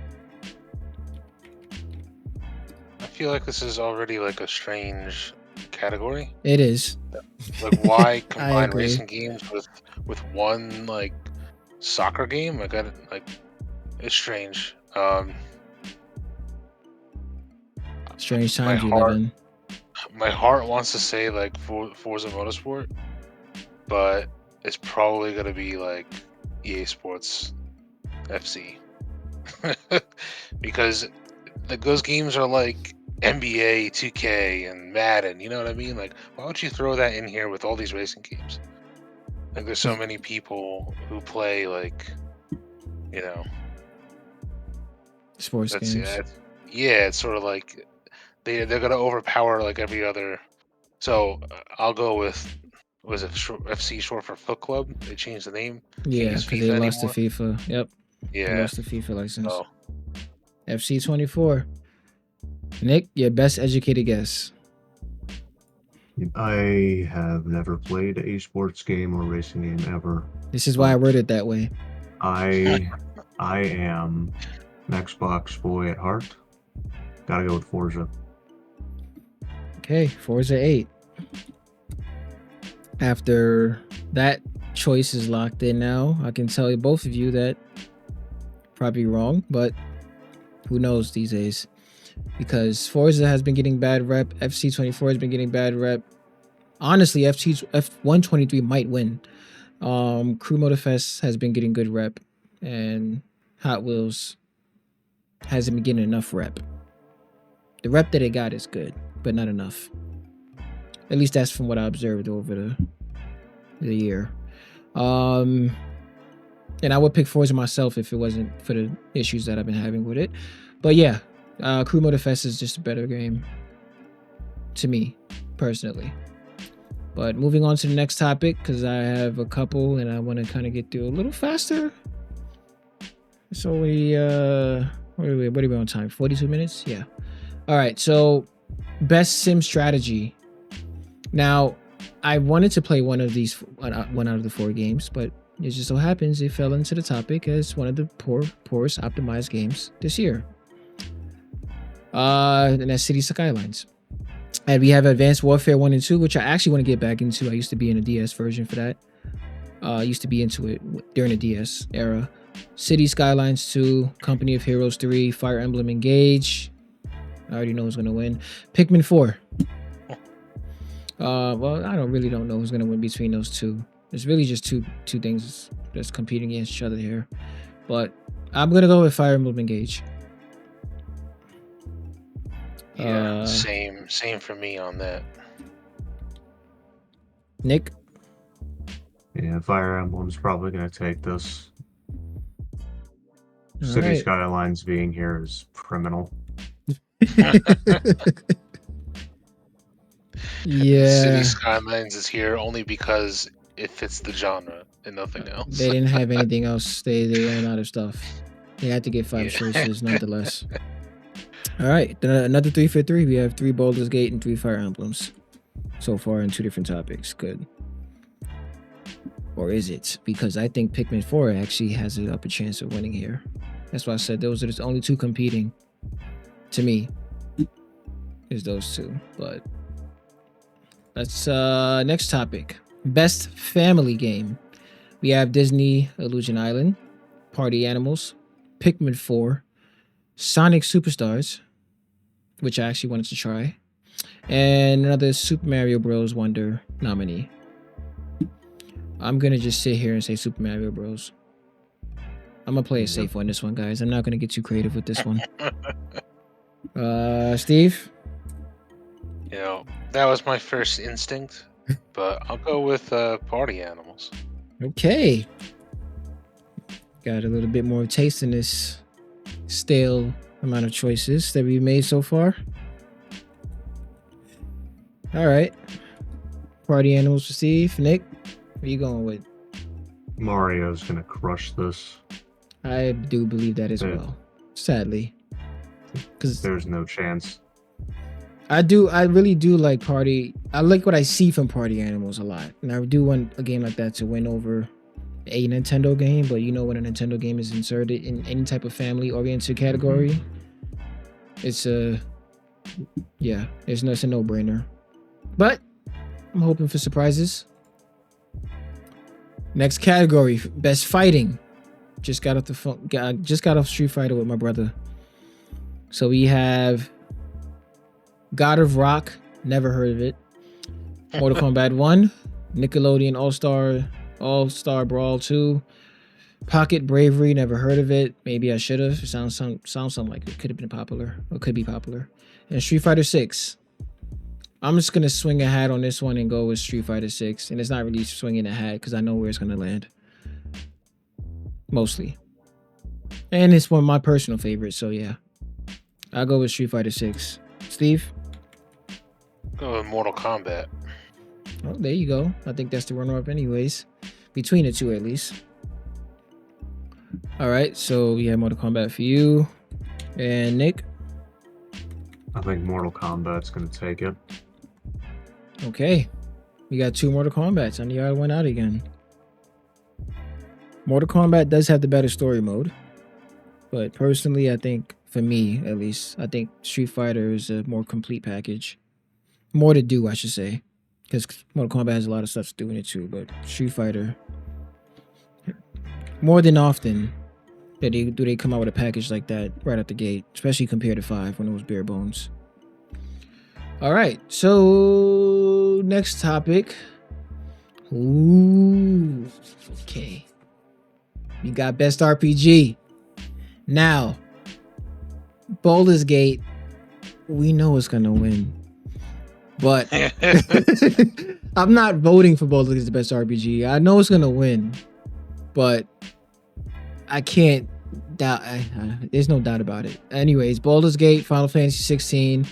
I feel like this is already like a strange category. It is. Like, why combine racing games with one like soccer game? It's strange. Strange times you live in. My heart wants to say like Forza Motorsport, but it's probably gonna be like EA Sports FC because those games are like NBA 2K and Madden. You know what I mean? Like, why don't you throw that in here with all these racing games? Like, there's so many people who play, like, you know, Sports that's games. yeah. It's sort of like they're gonna overpower like every other. So I'll go with was it FC short for Foot Club? They changed the name. Can't Yeah, use because FIFA they lost the anymore. FIFA. Yep, they Yeah. lost the FIFA license. So FC24. Nick, your best educated guess. I have never played a sports game or racing game ever. This is why I worded it that way. I am an Xbox boy at heart. Gotta go with Forza. Okay, Forza 8. After that choice is locked in now, I can tell you both of you that probably wrong, but who knows these days? Because Forza has been getting bad rep, FC24 has been getting bad rep. Honestly, F123 might win. Crew Motorfest has been getting good rep, and Hot Wheels hasn't been getting enough rep. The rep that it got is good, but not enough. At least that's from what I observed over the year. And I would pick Forza myself if it wasn't for the issues that I've been having with it. But yeah, Crew Motorfest is just a better game to me, personally. But moving on to the next topic, because I have a couple and I want to kind of get through a little faster. So what are we on time? 42 minutes? Yeah. All right, so best sim strategy. Now, I wanted to play one out of the 4 games, but it just so happens it fell into the topic as one of the poorest optimized games this year. And that's City Skylines. And we have Advanced Warfare 1 and 2, which I actually want to get back into. I used to be in a DS version for that. I used to be into it during the DS era. City Skylines 2, Company of Heroes 3, Fire Emblem Engage. I already know who's going to win. Pikmin 4. Well, I don't know who's going to win between those two. There's really just two things that's competing against each other here. But I'm going to go with Fire Emblem Engage. yeah, same for me on that. Nick? Yeah, Fire Emblem's probably going to take this. All City right. Skylines being here is criminal. Yeah. City Skylines is here only because it fits the genre and nothing else. They didn't have anything else. They ran out of stuff. They had to get 5 choices, nonetheless. All right, another 3 for 3. We have 3 Baldur's Gate and 3 Fire Emblems so far in 2 different topics. Good. Or is it? Because I think Pikmin 4 actually has an upper chance of winning here. That's why I said those are the only 2 competing. To me, is those 2. But let's next topic. Best family game. We have Disney Illusion Island, Party Animals, Pikmin 4, Sonic Superstars, which I actually wanted to try, and another Super Mario Bros. Wonder nominee. I'm gonna just sit here and say Super Mario Bros. I'm gonna play it safe on this one, guys. I'm not gonna get too creative with this one. Steve? You know, that was my first instinct, but I'll go with Party Animals. Okay. Got a little bit more taste in this stale amount of choices that we've made so far. All right. Party Animals for Steve. Nick, what are you going with? Mario's going to crush this. I do believe that as well. Sadly. Because there's no chance. I really do like Party. I like what I see from Party Animals a lot. And I do want a game like that to win over a Nintendo game, but you know when a Nintendo game is inserted in any type of family-oriented category, it's a no-brainer. But I'm hoping for surprises. Next category, best fighting. Just got off Street Fighter with my brother. So we have God of Rock, never heard of it. Mortal Kombat 1, Nickelodeon All-Star Brawl 2, Pocket Bravery, never heard of it. Maybe I should have. It sounds something like it could have been popular or could be popular. and Street Fighter 6. I'm just gonna swing a hat on this one and go with Street Fighter 6, and it's not really swinging a hat because I know where it's gonna land, mostly, and it's one of my personal favorites. So yeah, I'll go with Street Fighter 6. Steve? Go with Mortal Kombat. Oh, there you go. I think that's the runner-up, anyways, between the two at least. All right, so we have Mortal Kombat for you, and Nick. I think Mortal Kombat's gonna take it. Okay, we got two Mortal Kombats, and the other one out again. Mortal Kombat does have the better story mode, but personally, I think, for me at least, I think Street Fighter is a more complete package. More to do, I should say, because Mortal Kombat has a lot of stuff to do in it too, but Street Fighter, more than often, do they come out with a package like that right out the gate, especially compared to 5 when it was bare bones. All right, so next topic. Ooh, okay. We got best RPG. Now, Baldur's Gate, we know it's gonna win, but I'm not voting for Baldur's Gate as the best RPG. I know it's gonna win, but I can't doubt. There's no doubt about it. Anyways, Baldur's Gate, Final Fantasy 16,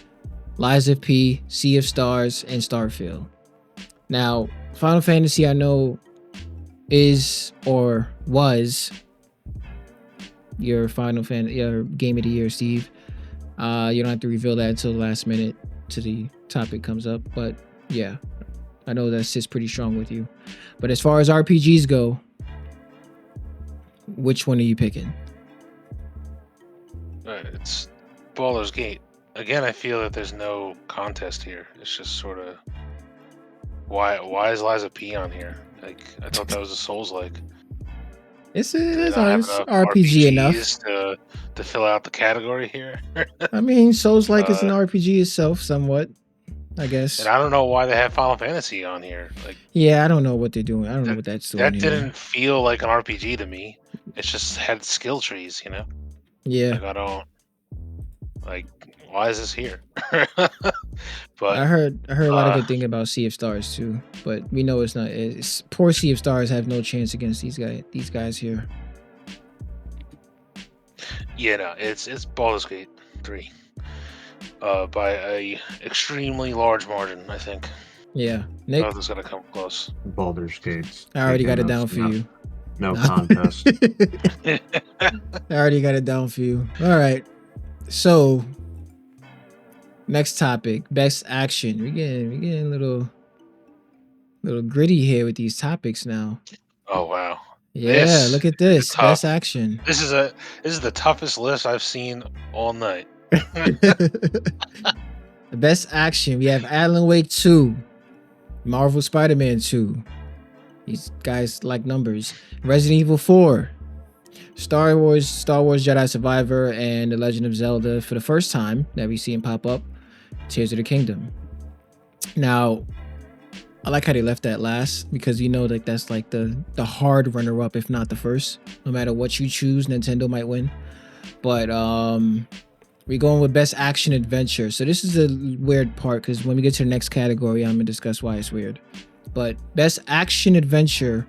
Lies of P, Sea of Stars, and Starfield. Now, Final Fantasy, I know, is or was your your game of the year, Steve. You don't have to reveal that until the last minute till the topic comes up. But yeah, I know that sits pretty strong with you. But as far as RPGs go, which one are you picking? It's Baldur's Gate. Again, I feel that there's no contest here. It's just sort of why is Lies of P on here? Like, I thought that was a Souls-like. It's Did RPG enough to fill out the category here. I mean, Souls-like is an RPG itself, somewhat, I guess. And I don't know why they have Final Fantasy on here. Like, yeah, I don't know what they're doing. I don't know what that's doing. That didn't feel like an RPG to me. It just had skill trees, you know. Yeah. Like, I don't like. Why is this here? But I heard a lot of good things about Sea of Stars too, but we know it's not. It's poor Sea of Stars have no chance against these guys here. Yeah, no, it's Baldur's Gate 3, by a extremely large margin, I think. Yeah, Nick. Nothing's gonna come close. Baldur's Gate. I already got it down for you. No contest. I already got it down for you. All right, so. Next topic, best action. We're getting a little gritty here with these topics now. Oh wow! Yeah, look at this. Best action. This is the toughest list I've seen all night. The best action. We have Alan Wake 2, Marvel Spider-Man 2. These guys like numbers. Resident Evil 4, Star Wars Jedi Survivor, and The Legend of Zelda for the first time that we see him pop up. Tears of the Kingdom. Now, I like how they left that last because you know like that's like the hard runner-up, if not the first. No matter what you choose, Nintendo might win. But we're going with best action adventure. So this is the weird part because when we get to the next category, I'm gonna discuss why it's weird. But best action adventure,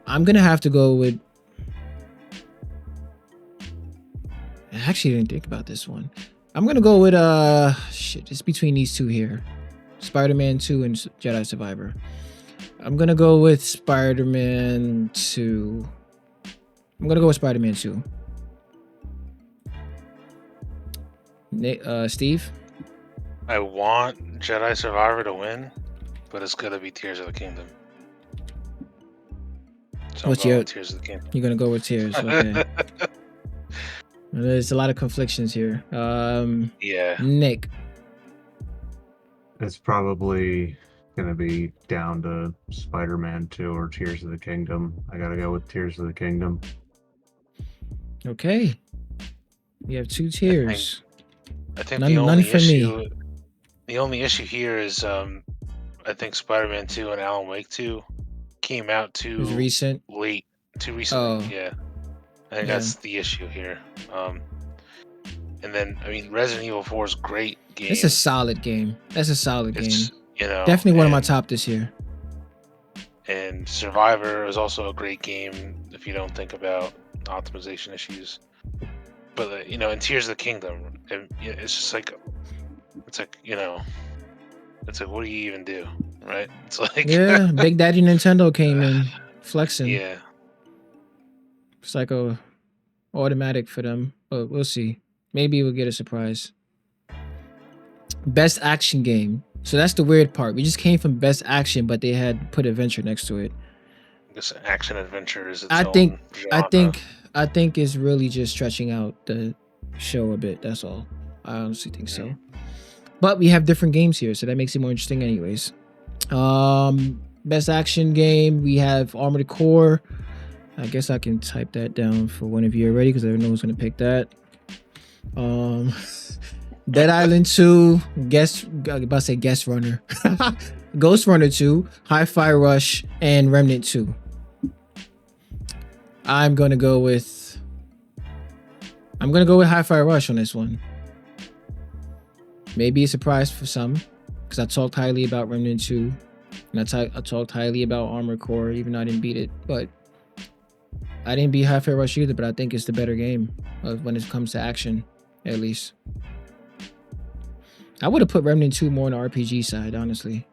I'm gonna have to go with. I actually didn't think about this one. I'm gonna go with it's between these two here. Spider-Man 2 and Jedi Survivor. I'm gonna go with Spider-Man 2. I'm gonna go with Spider-Man 2. Steve? I want Jedi Survivor to win, but it's gonna be Tears of the Kingdom. So What's your Tears of the Kingdom? You're gonna go with Tears, okay. There's a lot of conflictions here. Yeah. Nick. It's probably gonna be down to Spider-Man 2 or Tears of the Kingdom. I gotta go with Tears of the Kingdom. Okay. We have two tiers. I think none for me. The only issue here is I think Spider-Man 2 and Alan Wake 2 came out too recent. Late. Too recently, Oh. yeah. I think that's the issue here. And then, I mean, Resident Evil 4 is a great game. It's a solid game. That's a solid game. You know, Definitely one of my top this year. And Survivor is also a great game if you don't think about optimization issues. But you know, in Tears of the Kingdom, it's just like, it's like, you know, it's like, what do you even do, right? It's like, Yeah, Big Daddy Nintendo came in flexing. yeah, It's like a automatic for them, but we'll see. Maybe we'll get a surprise. Best action game. So that's the weird part. We just came from best action, but they had put adventure next to it. this action adventure is its I own think genre. I think it's really just stretching out the show a bit. That's all. I honestly think so. But we have different games here, so that makes it more interesting anyways. Best action game, we have Armored Core. I guess I can type that down for one of you already because I don't know who's gonna pick that. Dead Island 2, Guest Runner. Ghost Runner 2, Hi-Fi Rush, and Remnant 2. I'm gonna go with Hi-Fi Rush on this one. Maybe a surprise for some, because I talked highly about Remnant 2, and I talked highly about Armored Core, even though I didn't beat it. But I didn't beat Hi-Fi Rush either, but I think it's the better game when it comes to action, at least. I would have put Remnant 2 more on the RPG side, honestly.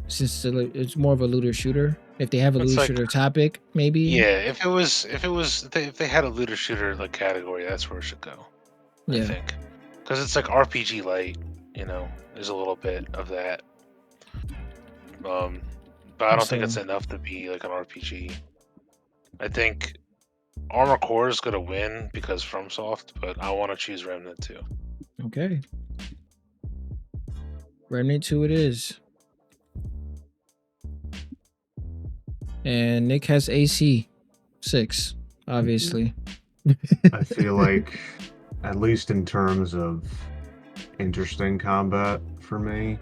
Since it's more of a looter shooter. If they have a looter shooter topic, maybe. Yeah, if they had a looter shooter like category, that's where it should go. I think, because it's like RPG light, you know, there's a little bit of that. But I don't think it's enough to be like an RPG. I think Armored Core is gonna win because FromSoft, but I want to choose Remnant 2. Okay. Remnant 2 it is. And Nick has AC 6, obviously. I feel like, at least in terms of interesting combat for me,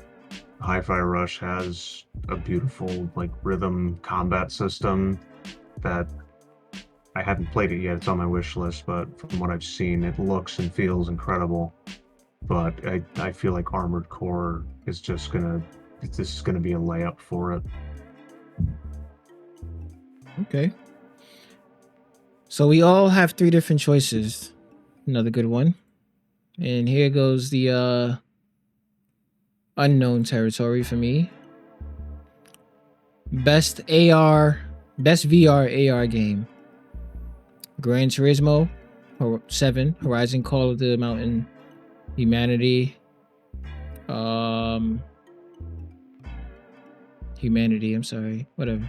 Hi-Fi Rush has a beautiful like rhythm combat system that I haven't played it yet. It's on my wish list, but from what I've seen, it looks and feels incredible. But I feel like Armored Core is just this is gonna be a layup for it. Okay. So we all have 3 different choices. Another good one. And here goes the unknown territory for me. Best VR AR game. Gran Turismo 7, Horizon Call of the Mountain, Humanity, I'm sorry, whatever.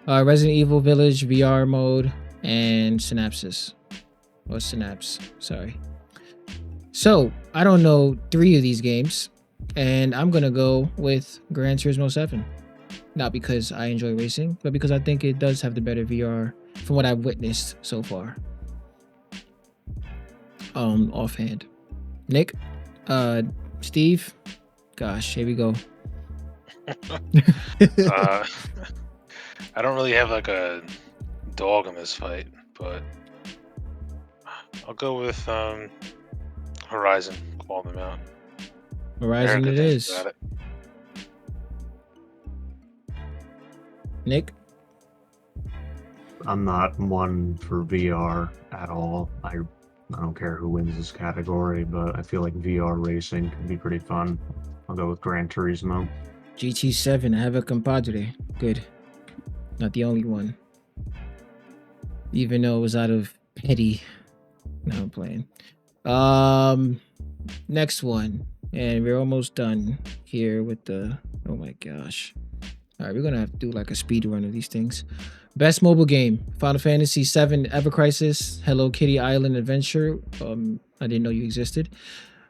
Resident Evil Village VR mode, and Synapse. Sorry. So I don't know 3 of these games, and I'm gonna go with Gran Turismo 7. Not because I enjoy racing, but because I think it does have the better VR from what I've witnessed so far. Offhand. Nick, Steve, gosh, here we go. I don't really have like a dog in this fight, but I'll go with Horizon Call of the Mountain. Horizon it is. Nick? I'm not one for VR at all. I don't care who wins this category, but I feel like VR racing can be pretty fun. I'll go with Gran Turismo. GT7, I have a compadre. Good. Not the only one. Even though it was out of petty. No, I'm playing. Next one. And we're almost done here with the... Oh my gosh. Alright, we're gonna have to do like a speed run of these things. Best mobile game: Final Fantasy VII Ever Crisis, Hello Kitty Island Adventure. I didn't know you existed.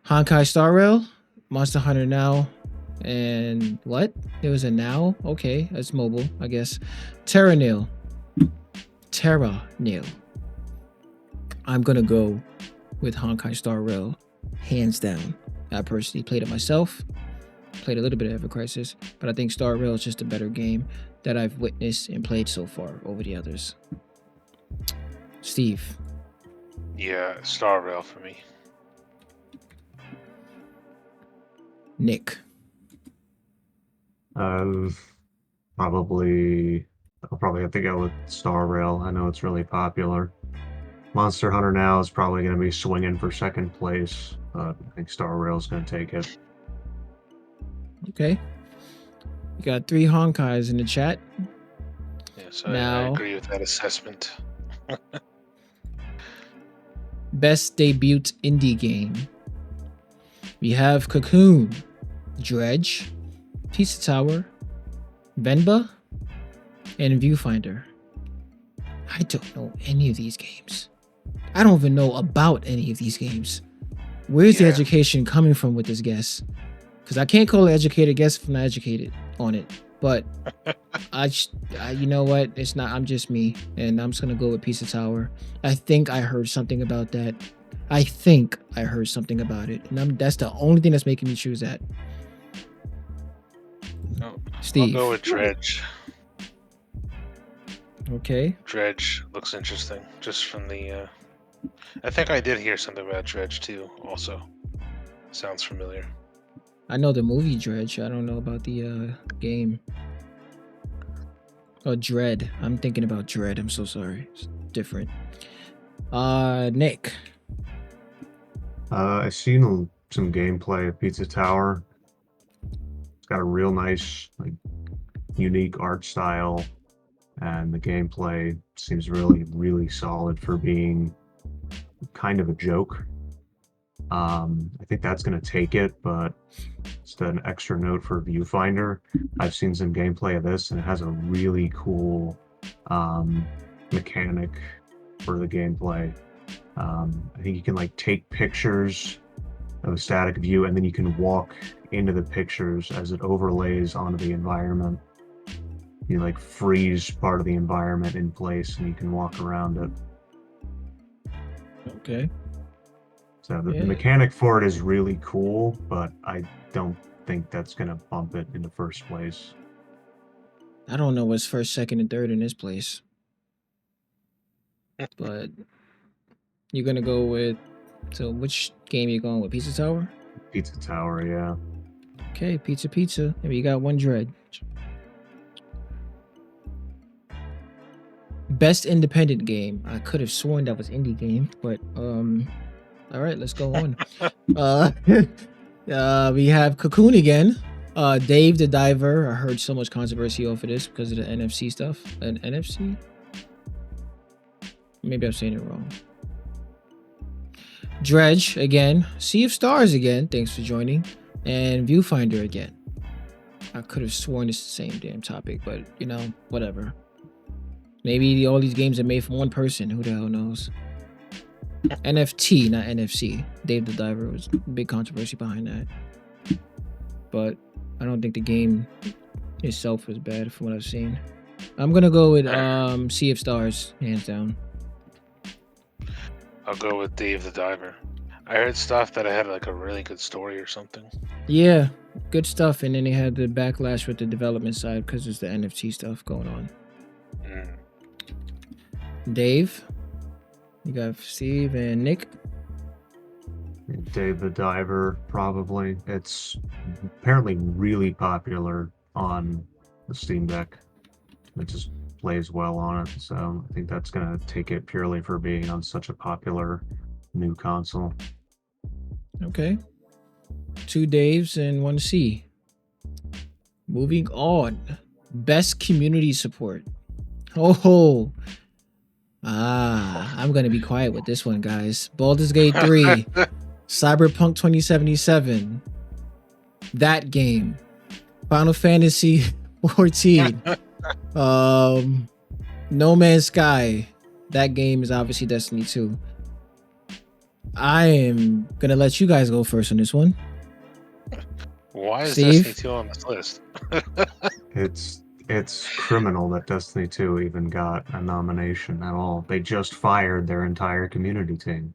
Honkai Star Rail, Monster Hunter Now, and what? There was a Now? Okay, that's mobile, I guess. Terra Nil. I'm gonna go with Honkai Star Rail, hands down. I personally played it myself. Played a little bit of Ever Crisis, but I think Star Rail is just a better game that I've witnessed and played so far over the others. Steve. Yeah, Star Rail for me. Nick. Probably. I'll probably have to go with Star Rail. I know it's really popular. Monster Hunter now is probably going to be swinging for second place, but I think Star Rail is going to take it. Okay. You got 3 Honkais in the chat. Yes, Now- I agree with that assessment. Best debut indie game. We have Cocoon, Dredge, Pizza Tower, Venba, and Viewfinder. I don't know any of these games. I don't even know about any of these games. Where's the Yeah. education coming from with this guess? Because I can't call an educated guess if I'm not educated on it. But I you know what? It's not. I'm just me, and I'm just gonna go with Pizza Tower. I think I heard something about that. I think I heard something about it, and that's the only thing that's making me choose that. No, Steve. I'll go with Dredge. Okay. Dredge looks interesting, just from the. I think I did hear something about Dredge too. Also, sounds familiar. I know the movie Dredge. I don't know about the game. Oh, Dread. I'm thinking about Dread. I'm so sorry. It's different. Nick. I've seen some gameplay of Pizza Tower. It's got a real nice, like, unique art style, and the gameplay seems really, really solid for being kind of a joke. I think that's going to take it, but just an extra note for Viewfinder. I've seen some gameplay of this, and it has a really cool mechanic for the gameplay. I think you can like take pictures of a static view, and then you can walk into the pictures as it overlays onto the environment. You like freeze part of the environment in place, and you can walk around it. Okay. So the Yeah. mechanic for it is really cool, but I don't think that's going to bump it into first place. I don't know what's first, second, and third in this place. But you're gonna go with. So which game you going with? Pizza Tower? Pizza Tower, yeah. Okay, pizza. Maybe you got one Dread. Best independent game. I could have sworn that was indie game, but all right, let's go on. We have Cocoon again. Dave the Diver. I heard so much controversy over this because of the NFC stuff. An NFC? Maybe I'm saying it wrong. Dredge again. Sea of Stars again. Thanks for joining. And Viewfinder again. I could have sworn it's the same damn topic, but you know, whatever. Maybe all these games are made from one person. Who the hell knows? NFT, not NFC. Dave the Diver was a big controversy behind that. But I don't think the game itself was bad from what I've seen. I'm gonna go with Sea of Stars, hands down. I'll go with Dave the Diver. I heard stuff that I had like a really good story or something. Yeah, good stuff. And then they had the backlash with the development side because there's the NFT stuff going on. Mm. Dave, you got Steve and Nick. Dave the Diver, probably. It's apparently really popular on the Steam Deck. It just plays well on it, so I think that's going to take it purely for being on such a popular new console. Okay. 2 Daves and 1 C. Moving on. Best community support. Oh. I'm going to be quiet with this one, guys. Baldur's Gate 3. Cyberpunk 2077. That game. Final Fantasy 14. No Man's Sky. That game is obviously Destiny 2. I am gonna let you guys go first on this one. Why is Steve? Destiny 2 on this list? It's criminal that Destiny 2 even got a nomination at all. They just fired their entire community team.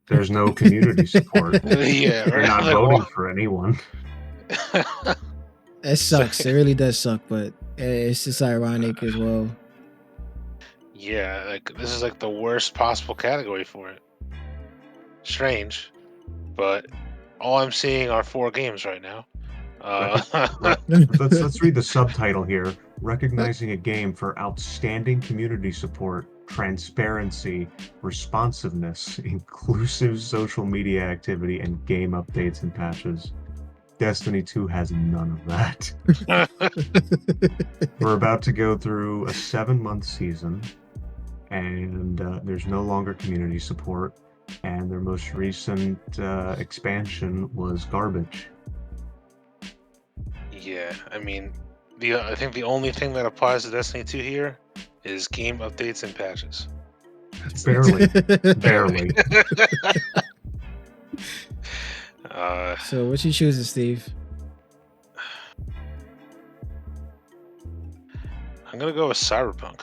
There's no community support. Yeah, They're not like, voting for anyone. It sucks. It really does suck, but it's just ironic as well. Yeah, like this is like the worst possible category for it. Strange, but all I'm seeing are 4 games right now. Let's read the subtitle here. Recognizing a game for outstanding community support, transparency, responsiveness, inclusive social media activity, and game updates and patches. Destiny 2 has none of that. We're about to go through a 7-month season, and there's no longer community support, and their most recent expansion was garbage. Yeah, I mean, I think the only thing that applies to Destiny 2 here is game updates and patches. Barely. So what you choosing, Steve? I'm gonna go with Cyberpunk.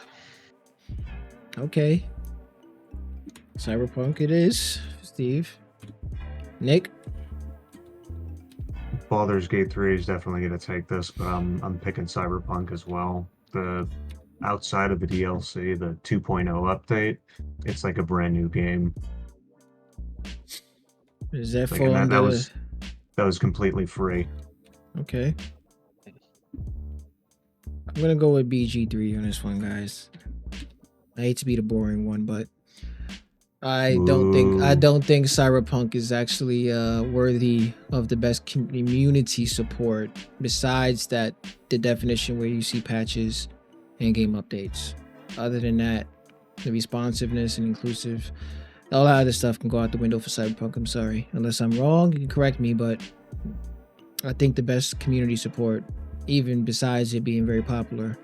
Okay. Cyberpunk it is, Steve. Nick? Baldur's Gate 3 is definitely going to take this, but I'm picking Cyberpunk as well. The outside of the DLC, the 2.0 update, it's like a brand new game. Is that Like, fall and under... that was completely free. Okay. I'm gonna go with BG3 on this one, guys. I hate to be the boring one, but I don't think Cyberpunk is actually worthy of the best community support. Besides that, the definition where you see patches and game updates. Other than that, the responsiveness and inclusive, all that other stuff can go out the window for Cyberpunk. I'm sorry, unless I'm wrong, you can correct me, but I think the best community support, even besides it being very popular,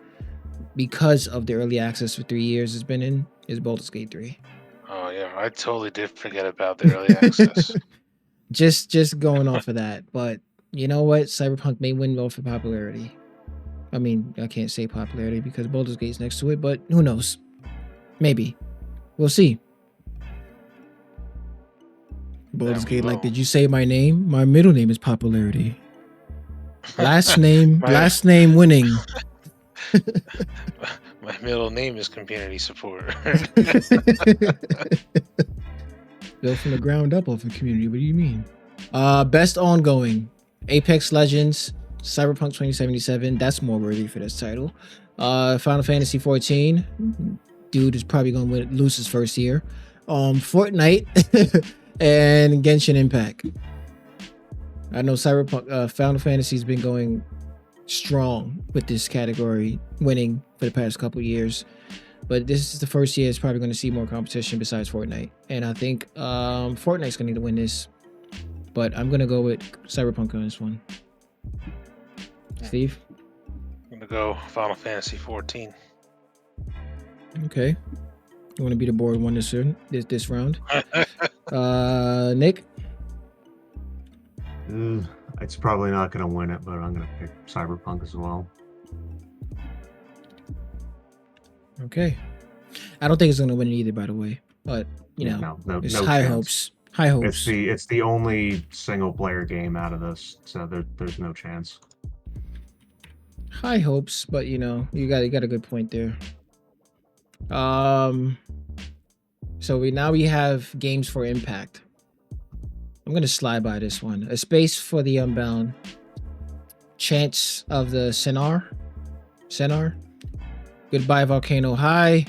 because of the early access for 3 years it's been in, is Baldur's Gate 3. Oh yeah, I totally did forget about the early access. Just going off of that, but you know what? Cyberpunk may win off of popularity. I mean, I can't say popularity because Baldur's Gate's next to it, but who knows? Maybe. We'll see. Baldur's Gate, like, did you say my name? My middle name is popularity. Last name winning. My middle name is community support. Built from the ground up of a community. What do you mean? Best ongoing: Apex Legends, Cyberpunk 2077. That's more worthy for this title. Final Fantasy 14. Dude is probably gonna lose his first year. Fortnite and Genshin Impact. I know Cyberpunk, Final Fantasy's been going strong with this category, winning for the past couple years. But this is the first year it's probably going to see more competition besides Fortnite. And I think Fortnite's going to need to win this. But I'm going to go with Cyberpunk on this one. Steve? I'm going to go Final Fantasy 14. Okay. You want to be the board one this round? Nick? It's probably not going to win it, but I'm going to pick Cyberpunk as well. Okay. I don't think it's going to win it either, by the way. But, you know, it's high hopes. High hopes. It's the only single player game out of this, so there's no chance. High hopes, but you know, you got a good point there. So we have games for Impact. I'm gonna slide by this one. A Space for the Unbound. Chants of the Senar. Goodbye Volcano High.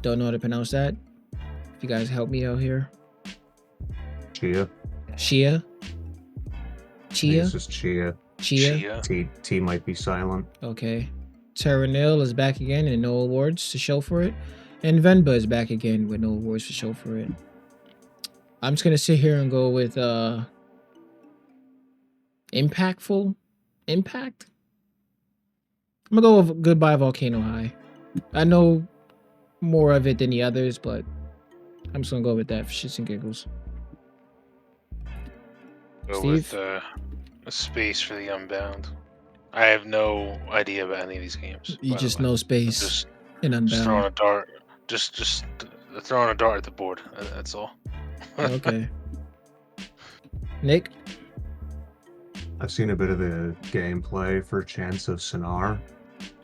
Don't know how to pronounce that. If you guys help me out here. Chia. This is Chia. T might be silent. Okay. Terra Nil is back again and no awards to show for it. And Venba is back again with no awards to show for it. I'm just gonna sit here and go with Impact. I'm gonna go with Goodbye Volcano High. I know more of it than the others, but I'm just gonna go with that for shits and giggles. Go Steve? with A Space for the Unbound. I have no idea about any of these games. You just know Space and Unbound. Just throwing a dart. Just throwing a dart at the board. That's all. Okay. Nick? I've seen a bit of the gameplay for Chants of Sonar,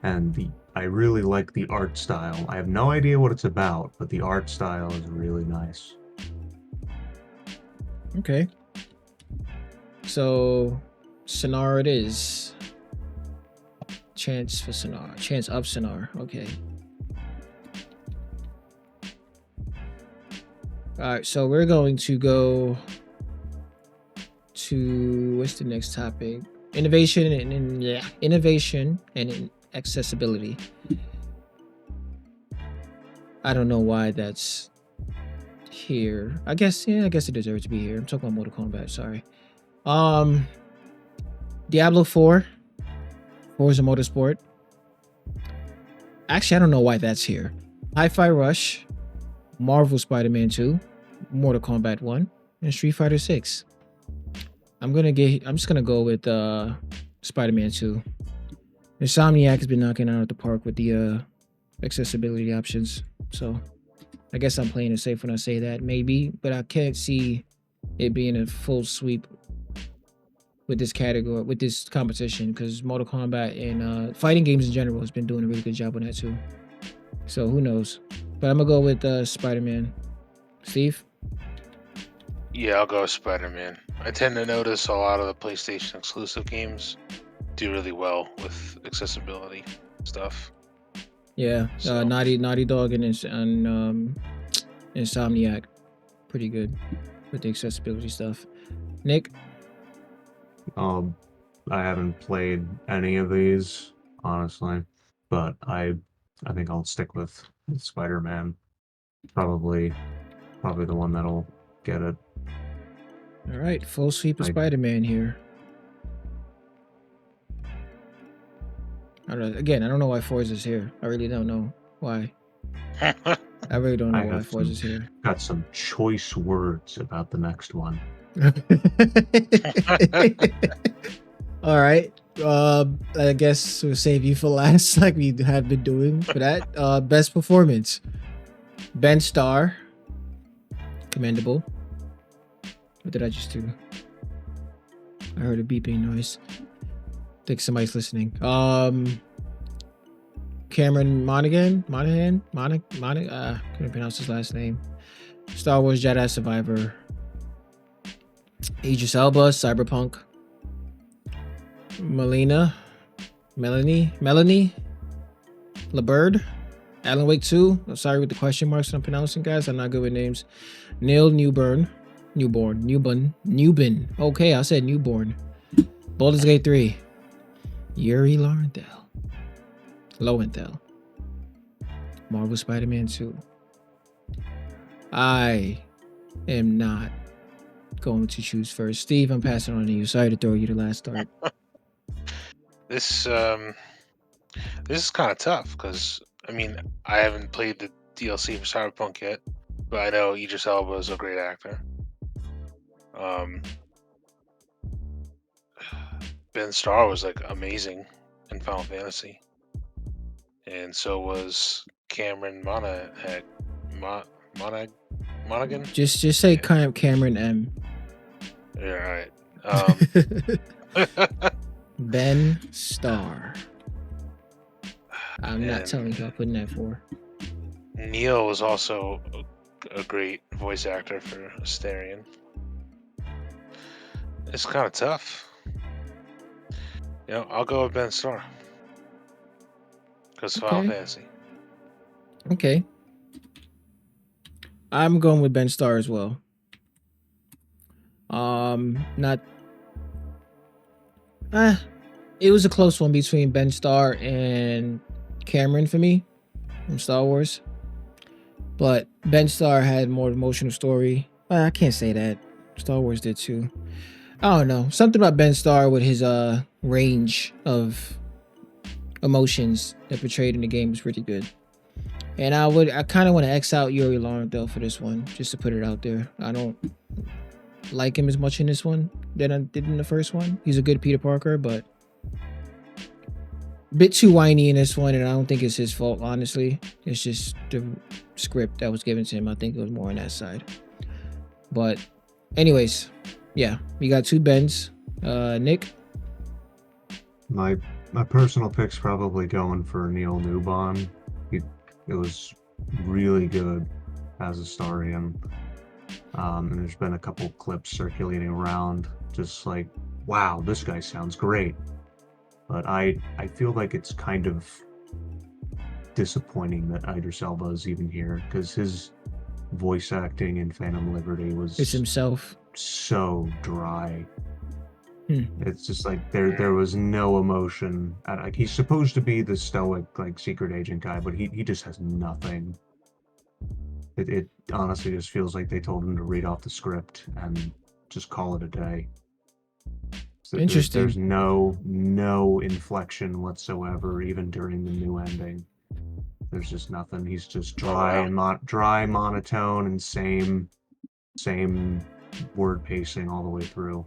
and I really like the art style. I have no idea what it's about, but the art style is really nice. Okay. So, Sonar it is. Chance for Sonar. Chance of Sonar. Okay. All right, so we're going to go to what's the next topic? Innovation and accessibility. I don't know why that's here. I guess it deserves to be here. I'm talking about Mortal Kombat. Sorry. Diablo 4, Forza Motorsport. Actually, I don't know why that's here. Hi-Fi Rush, Marvel Spider-Man 2, Mortal Kombat 1, and Street Fighter 6. I'm just gonna go with Spider-Man 2. Insomniac has been knocking out of the park with the accessibility options. So I guess I'm playing it safe when I say that, maybe, but I can't see it being a full sweep with this category, with this competition, because Mortal Kombat and fighting games in general has been doing a really good job on that too. So who knows? But I'm gonna go with Spider-Man. Steve? Yeah, I'll go with Spider-Man. I tend to notice a lot of the PlayStation exclusive games do really well with accessibility stuff. Yeah, So- Naughty Dog and Insomniac, pretty good with the accessibility stuff. Nick? I haven't played any of these, honestly, but I think I'll stick with Spider-Man. Probably the one that'll get it. All right, full sweep of I- Spider-Man here. I don't know. Again, I don't know why Forza's here. I really don't know why. I really don't know I why have Forza's here. Got some choice words about the next one. All right. I guess we'll save you for last, like we have been doing for that. Best performance. Ben Starr. Commendable. What did I just do? I heard a beeping noise. I think somebody's listening. Cameron Monaghan. Couldn't pronounce his last name. Star Wars Jedi Survivor. Idris Elba, Cyberpunk. Melanie LeBird, Alan Wake 2. I'm sorry with the question marks that I'm pronouncing, guys. I'm not good with names. Neil Newbin. Okay, I said newborn. Baldur's Gate 3. Yuri Lowenthal. Marvel Spider-Man 2. I am not going to choose first. Steve, I'm passing on to you. Sorry to throw you the last start. This is kind of tough because I mean I haven't played the DLC for Cyberpunk yet, but I know Idris Elba is a great actor. Ben Starr was like amazing in Final Fantasy, and so was Cameron Monaghan. Just say Cameron M. Yeah, all right. Ben Starr. I'm not And telling you who I'm putting that for. Neil was also a great voice actor for Astarion. It's kind of tough. You know, I'll go with Ben Starr. Because Final Okay. Fantasy. Okay. I'm going with Ben Starr as well. Not. It was a close one between Ben Starr and Cameron for me from Star Wars. But Ben Starr had more emotional story. I can't say that. Star Wars did too. I don't know. Something about Ben Starr with his range of emotions that portrayed in the game was pretty good. And I kind of want to X out Yuri Lowenthal for this one, just to put it out there. I don't like him as much in this one than I did in the first one. He's a good Peter Parker, but a bit too whiny in this one, and I don't think it's his fault, honestly. It's just the script that was given to him. I think it was more on that side. But anyways, yeah, we got two Bens. Nick? My personal pick's probably going for Neil Newbon. It was really good as a Starian. And there's been a couple clips circulating around, just like, wow, this guy sounds great. But I feel like it's kind of disappointing that Idris Elba is even here, because his voice acting in Phantom Liberty was It's himself. so dry. Hmm. It's just like there was no emotion. Like, he's supposed to be the stoic, like, secret agent guy, but he just has nothing. It honestly just feels like they told him to read off the script and just call it a day. So Interesting. There's no inflection whatsoever, even during the new ending. There's just nothing. He's just dry and dry, monotone, and same word pacing all the way through.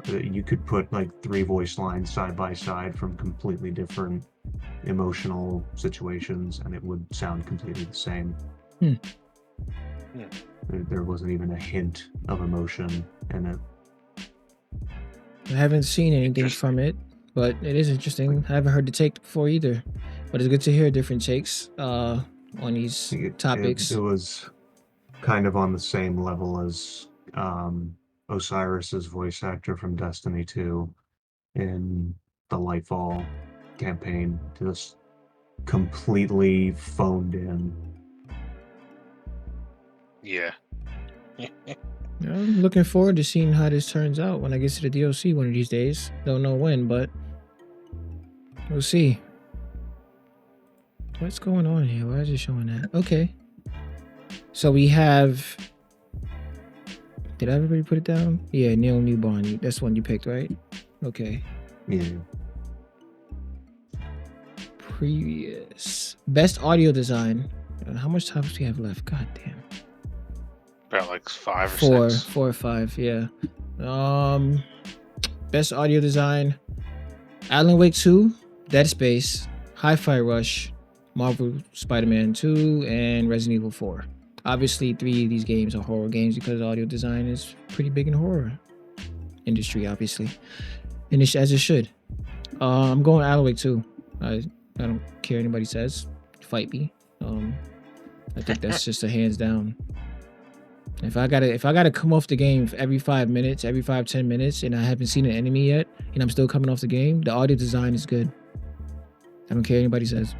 You could put like 3 voice lines side by side from completely different emotional situations, and it would sound completely the same. There wasn't even a hint of emotion in it. I haven't seen anything from it, but it is interesting. I haven't heard the take before either, but it's good to hear different takes on these topics. It was kind of on the same level as Osiris's voice actor from Destiny 2 in the Lightfall campaign, just completely phoned in. Yeah. I'm looking forward to seeing how this turns out when I get to the DLC one of these days. Don't know when, but we'll see. What's going on here? Why is it showing that? Okay. So we have... Did everybody put it down? Yeah, Neil Newbon. That's one you picked, right? Okay. Yeah. Previous. Best audio design. How much time do we have left? God damn. About like 5 or 6. 4 or 5, yeah. Best audio design. Alan Wake 2, Dead Space, Hi-Fi Rush, Marvel Spider-Man 2, and Resident Evil 4. Obviously, 3 of these games are horror games because audio design is pretty big in the horror industry, obviously. And as it should. I'm going Alan Wake 2. I don't care what anybody says. Fight me. I think that's just a hands down. If I gotta come off the game every 5 minutes, every 5-10 minutes, and I haven't seen an enemy yet, and I'm still coming off the game, the audio design is good. I don't care what anybody says.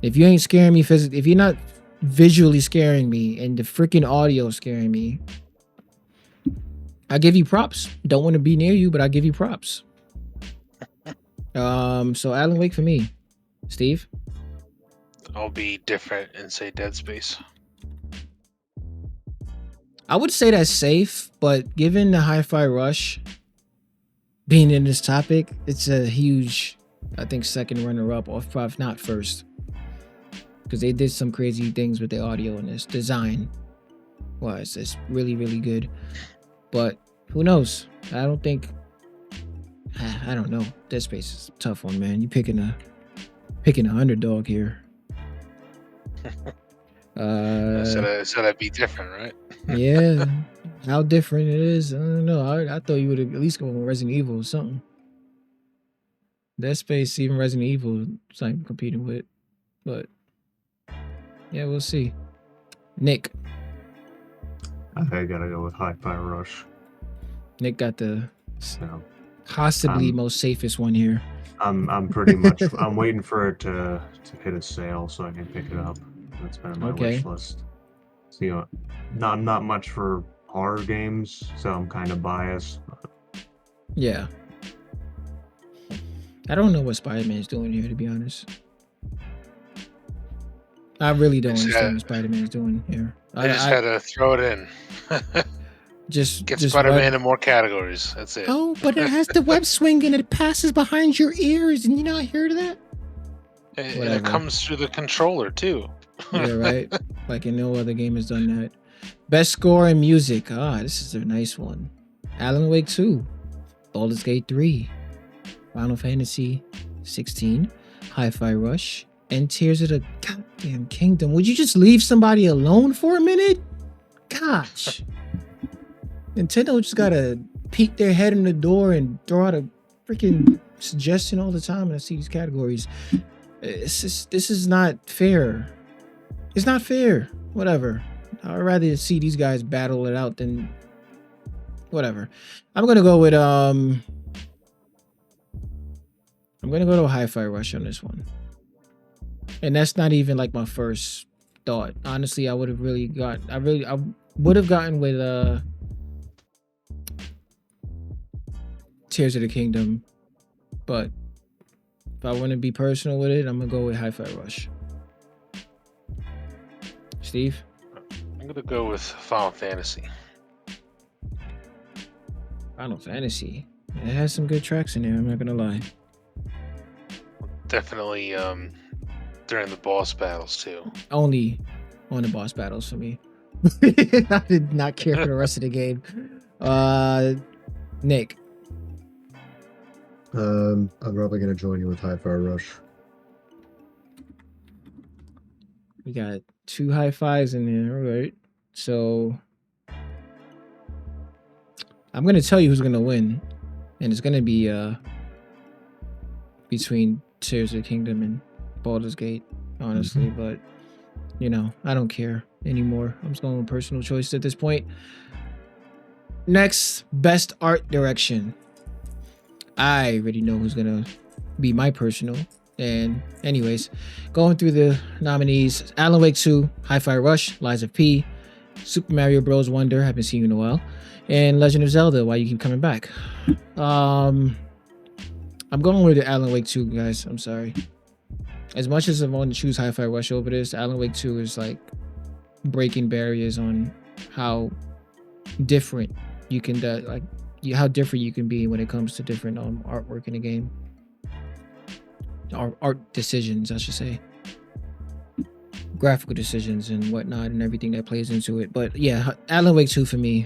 If you ain't scaring me physically, if you're not visually scaring me and the freaking audio scaring me, I give you props. Don't want to be near you, but I give you props. So Alan Wake for me. Steve? I'll be different and say Dead Space. I would say that's safe, but given the Hi-Fi Rush being in this topic, it's a huge, I think, second runner-up, or probably not first. Because they did some crazy things with the audio in this. Design wise, it's really, really good. But who knows? I don't think... I don't know. Dead Space is a tough one, man. You picking an underdog here. Said I'd be different, right? Yeah. How different it is, I don't know. I thought you would at least go with Resident Evil or something. Dead Space, even Resident Evil, it's not even competing with. But yeah, we'll see. Nick. I gotta go with Hi-Fi Rush. Nick got the So possibly most safest one here. I'm pretty much I'm waiting for it to hit a sale so I can pick it up. That's been on my wish list. So, you know, not much for horror games, so I'm kind of biased. Yeah. I don't know what Spider-Man's doing here, to be honest. I really don't understand what Spider-Man's doing here. I just had to throw it in. Just get Spider-Man in more categories. That's it. Oh, but it has the web swing and it passes behind your ears, and you not heard that? And it comes through the controller too. Yeah, right. Like no other game has done that. Best score in music. This is a nice one. Alan Wake 2, Baldur's Gate 3, Final Fantasy 16, Hi-Fi Rush, and Tears of the Goddamn Kingdom. Would you just leave somebody alone for a minute? Gosh. Nintendo just gotta peek their head in the door and throw out a freaking suggesting all the time, and I see these categories. This is not fair. It's not fair. Whatever. I'd rather see these guys battle it out than whatever. I'm gonna go with I'm gonna go to a Hi-Fi Rush on this one. And that's not even like my first thought. Honestly, I would have really got I would have gotten with Tears of the Kingdom, but if I want to be personal with it, I'm gonna go with Hi-Fi Rush. Steve? I'm gonna go with Final Fantasy. Final Fantasy. It has some good tracks in there, I'm not gonna lie. Definitely during the boss battles too. Only on the boss battles for me. I did not care for the rest of the game. Nick. I'm probably gonna join you with Hi-Fi Rush. We got 2 high fives in there, all right. So I'm gonna tell you who's gonna win, and it's gonna be between Tears of the Kingdom and Baldur's Gate, honestly. But you know, I don't care anymore. I'm just going with personal choice at this point. Next, best art direction. I already know who's gonna be my personal. And anyways, going through the nominees: Alan Wake 2, Hi-Fi Rush, Lies of P, Super Mario Bros. Wonder, haven't seen you in a while, and Legend of Zelda, Why You Keep Coming Back. I'm going with the Alan Wake 2, guys. I'm sorry. As much as I want to choose Hi-Fi Rush over this, Alan Wake 2 is like breaking barriers on how different you can how different you can be when it comes to different artwork in the game. Or art decisions, I should say. Graphical decisions and whatnot and everything that plays into it. But yeah, Alan Wake 2 for me,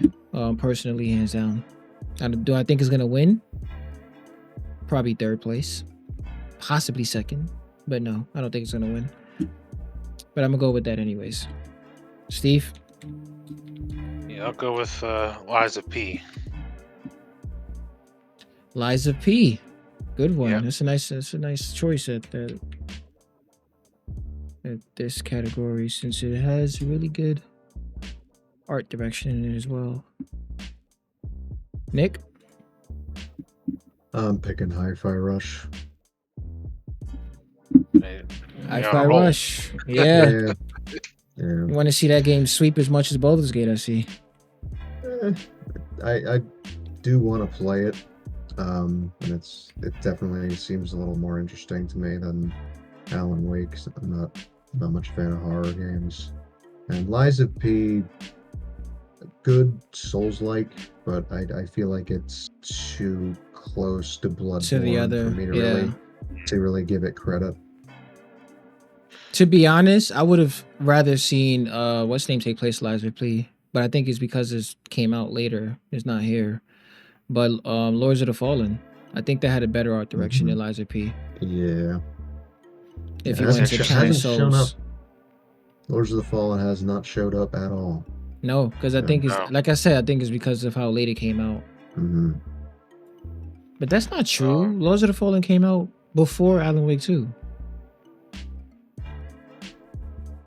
personally, hands down. Do I think it's gonna win? Probably 3rd place. Possibly 2nd. But no, I don't think it's gonna win. But I'm gonna go with that anyways. Steve? Yeah, I'll go with Lies of P. Lies of P. Good one. Yeah. That's a nice choice at this category, since it has really good art direction in it as well. Nick? I'm picking Hi-Fi Rush. Hi-Fi Rush. Yeah. Yeah. You want to see that game sweep as much as Baldur's Gate, I see. I do want to play it. And it definitely seems a little more interesting to me than Alan Wake. So I'm not much fan of horror games. And Lies of P, good Souls-like, but I feel like it's too close to Bloodborne To the other, for me to yeah. really give it credit. To be honest, I would have rather seen what's name take place Lies of P, but I think it's because it came out later. It's not here. But Lords of the Fallen, I think that had a better art direction than Lies of P. Yeah. If you went to Counting Souls. Lords of the Fallen has not showed up at all. No, because I think it's, like I said, I think it's because of how late it came out. Mm-hmm. But that's not true. Lords of the Fallen came out before Alan Wake 2.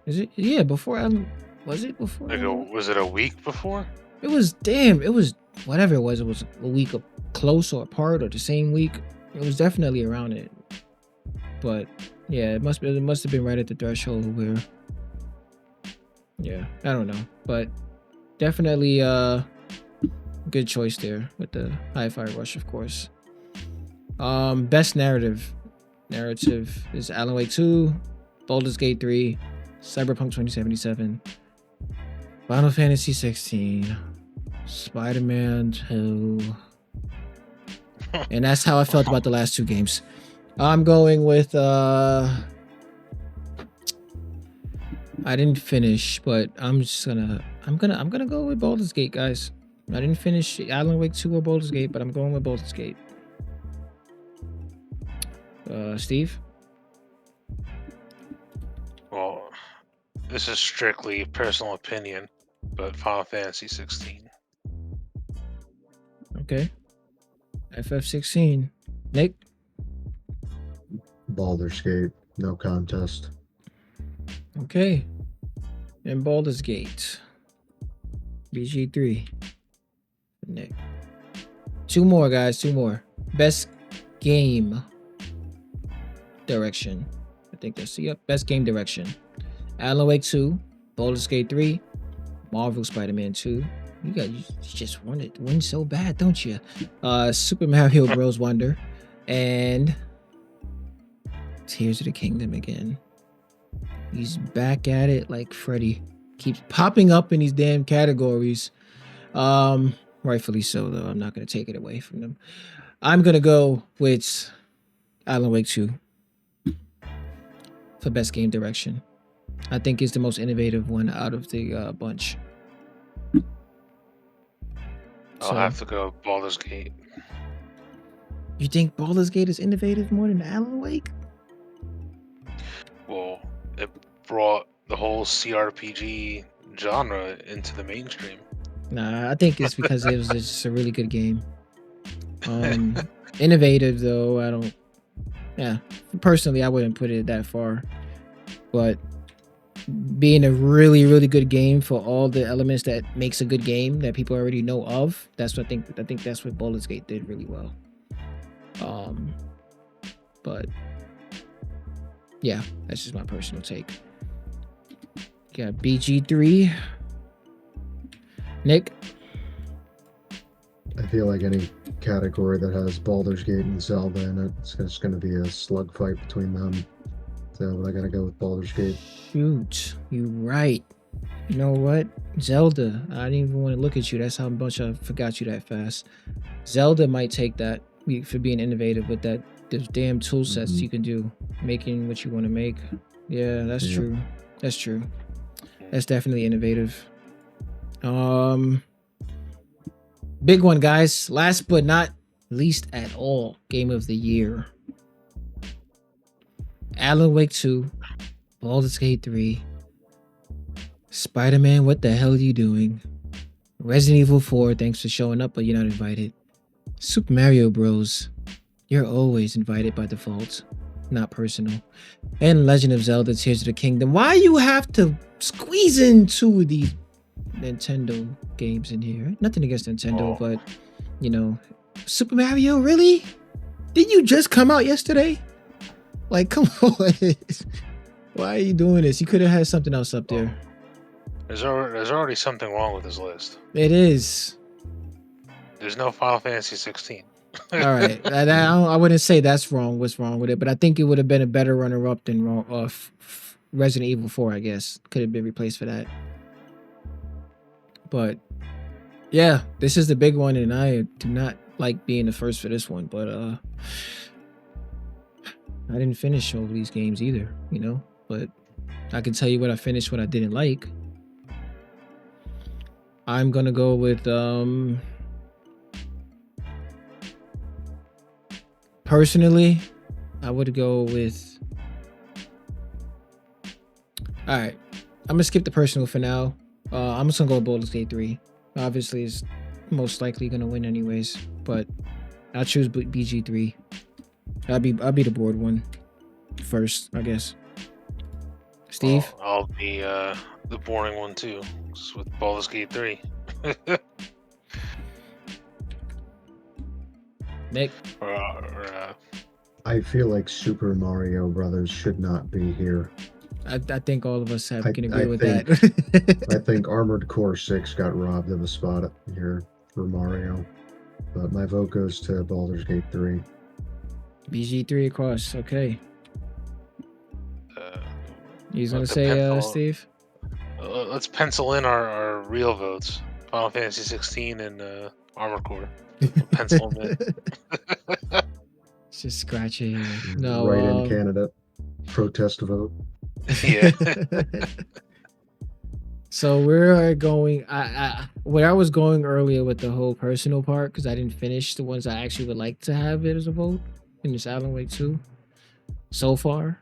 Is it? Yeah, before Alan. Was it before? Was it a week before? It was whatever it was a week close or apart or the same week. It was definitely around it. But yeah, it must have been right at the threshold where, yeah, I don't know. But definitely good choice there with the Hi-Fi Rush, of course. Best narrative is Alan Wake 2, Baldur's Gate 3, Cyberpunk 2077, Final Fantasy 16, Spider-Man 2. And that's how I felt about the last 2 games. I'm going with I didn't finish, but I'm gonna go with Baldur's Gate, guys. I didn't finish Alan Wake 2 or Baldur's Gate, but I'm going with Baldur's Gate. Steve? Well, this is strictly personal opinion, but Final Fantasy 16. Okay. FF16. Nick? Baldur's Gate, no contest. Okay. And Baldur's Gate. VG3. Nick. Two more, guys. Two more. Best game direction. I think that's best game direction. Alan Wake 2, Baldur's Gate 3, Marvel Spider-Man 2. You just want it to win so bad, don't you? Super Mario Bros. Wonder and Tears of the Kingdom again. He's back at it like Freddy. Keeps popping up in these damn categories. Rightfully so, though. I'm not going to take it away from them. I'm going to go with Alan Wake 2 for best game direction. I think it's the most innovative one out of the bunch. I'll have to go Baldur's Gate. You think Baldur's Gate is innovative more than Alan Wake? Well, it brought the whole CRPG genre into the mainstream. Nah, I think it's because it was just a really good game. Innovative though, I don't. Yeah, personally, I wouldn't put it that far. But being a really, really good game for all the elements that makes a good game that people already know of, that's what I think that's what Baldur's Gate did really well. But yeah, that's just my personal take. Got BG3. Nick? I feel like any category that has Baldur's Gate and Zelda in it, it's just going to be a slug fight between them. So I got to go with Baldur's Gate. Shoot, you right. You know what? Zelda. I didn't even want to look at you. That's how much I forgot you that fast. Zelda might take that for being innovative with that. Those damn tool sets you can do, making what you want to make. Yeah, that's true. That's true. That's definitely innovative. Big one, guys. Last but not least at all, game of the year. Alan Wake 2, Baldur's Gate 3, Spider-Man, what the hell are you doing? Resident Evil 4, thanks for showing up, but you're not invited. Super Mario Bros. You're always invited by default, not personal. And Legend of Zelda, Tears of the Kingdom. Why you have to squeeze in two of these Nintendo games in here? Nothing against Nintendo, but, you know, Super Mario, really? Did you just come out yesterday? Like, come on. Why are you doing this? You could have had something else up there. There's already something wrong with this list. It is. There's no Final Fantasy 16. All right. I wouldn't say that's wrong. What's wrong with it? But I think it would have been a better runner-up than Resident Evil 4, I guess. Could have been replaced for that. But, yeah, this is the big one, and I do not like being the first for this one. But, I didn't finish all of these games either, you know? But I can tell you what I finished, what I didn't like. I'm going to go with, personally, I would go with, all right, I'm going to skip the personal for now. I'm just going to go with Baldur's Gate 3. Obviously, it's most likely going to win anyways, but I'll choose BG3. I'll be the board one first, I guess. Steve? Well, I'll be the boring one too, just with Baldur's Gate 3. Nick? I feel like Super Mario Brothers should not be here. I think all of us can agree with think, that. I think Armored Core 6 got robbed of a spot here for Mario. But my vote goes to Baldur's Gate 3. BG3 across, okay. He's gonna say, Steve? Let's pencil in our real votes. Final Fantasy 16 and Armored Core. Pencil them in. Just scratching. No. Write-in candidate. Protest vote. Yeah. So we're going. Where I was going earlier with the whole personal part, because I didn't finish the ones I actually would like to have it as a vote in this Alan Wake 2. So far,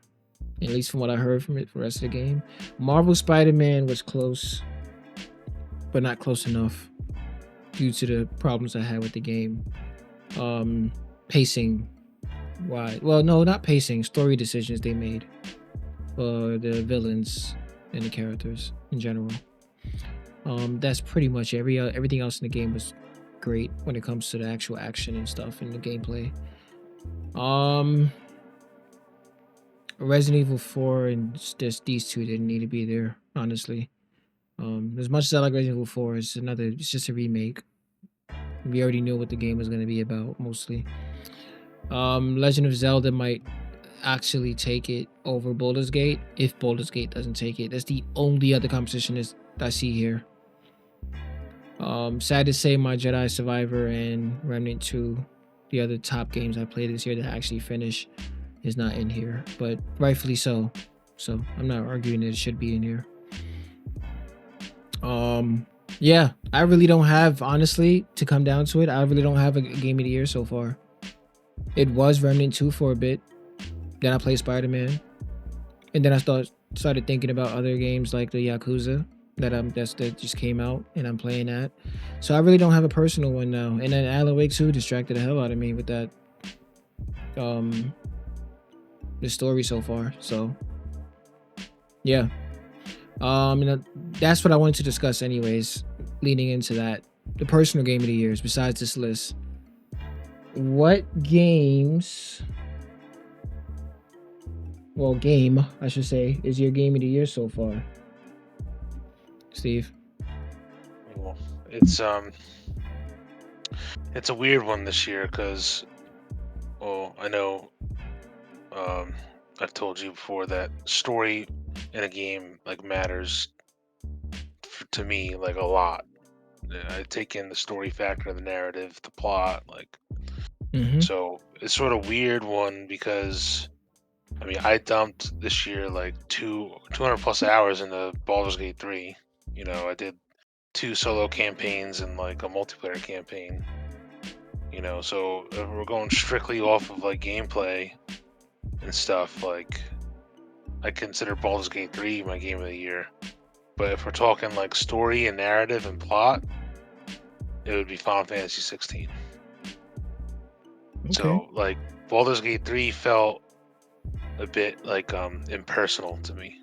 at least from what I heard from it, for the rest of the game, Marvel Spider-Man was close, but not close enough due to the problems I had with the game. Pacing why. Well, no, not pacing. Story decisions they made for the villains and the characters in general. That's pretty much everything else in the game was great when it comes to the actual action and stuff and the gameplay. Resident Evil 4 and just these two didn't need to be there, honestly. As much as I like Resident Evil 4, it's just a remake. We already knew what the game was going to be about, mostly. Legend of Zelda might actually take it over Baldur's Gate if Baldur's Gate doesn't take it. That's the only other competition I see here. Sad to say, my Jedi Survivor and Remnant 2, the other top games I played this year that I actually finished, is not in here, but rightfully so. So I'm not arguing that it should be in here. Yeah, I really don't have, honestly, to come down to it, I really don't have a game of the year so far. It was Remnant 2 for a bit. Then I played Spider-Man. And then I started thinking about other games like the Yakuza that just came out and I'm playing that. So I really don't have a personal one now. And then Alan Wake 2 distracted the hell out of me with that the story so far. So yeah. That's what I wanted to discuss anyways, leading into that. The personal game of the years besides this list. What games, well, game, I should say, is your game of the year so far? Steve? Well, it's a weird one this year because, well, I know I've told you before that story in a game like matters to me like a lot. I take in the story factor, the narrative, the plot, like. Mm-hmm. So it's sort of weird one because, I mean, I dumped this year like 200 plus hours into Baldur's Gate 3. You know, I did 2 solo campaigns and like a multiplayer campaign. You know, so if we're going strictly off of like gameplay and stuff, like I consider Baldur's Gate 3 my game of the year. But if we're talking like story and narrative and plot, it would be Final Fantasy 16. Okay. So like Baldur's Gate 3 felt a bit like impersonal to me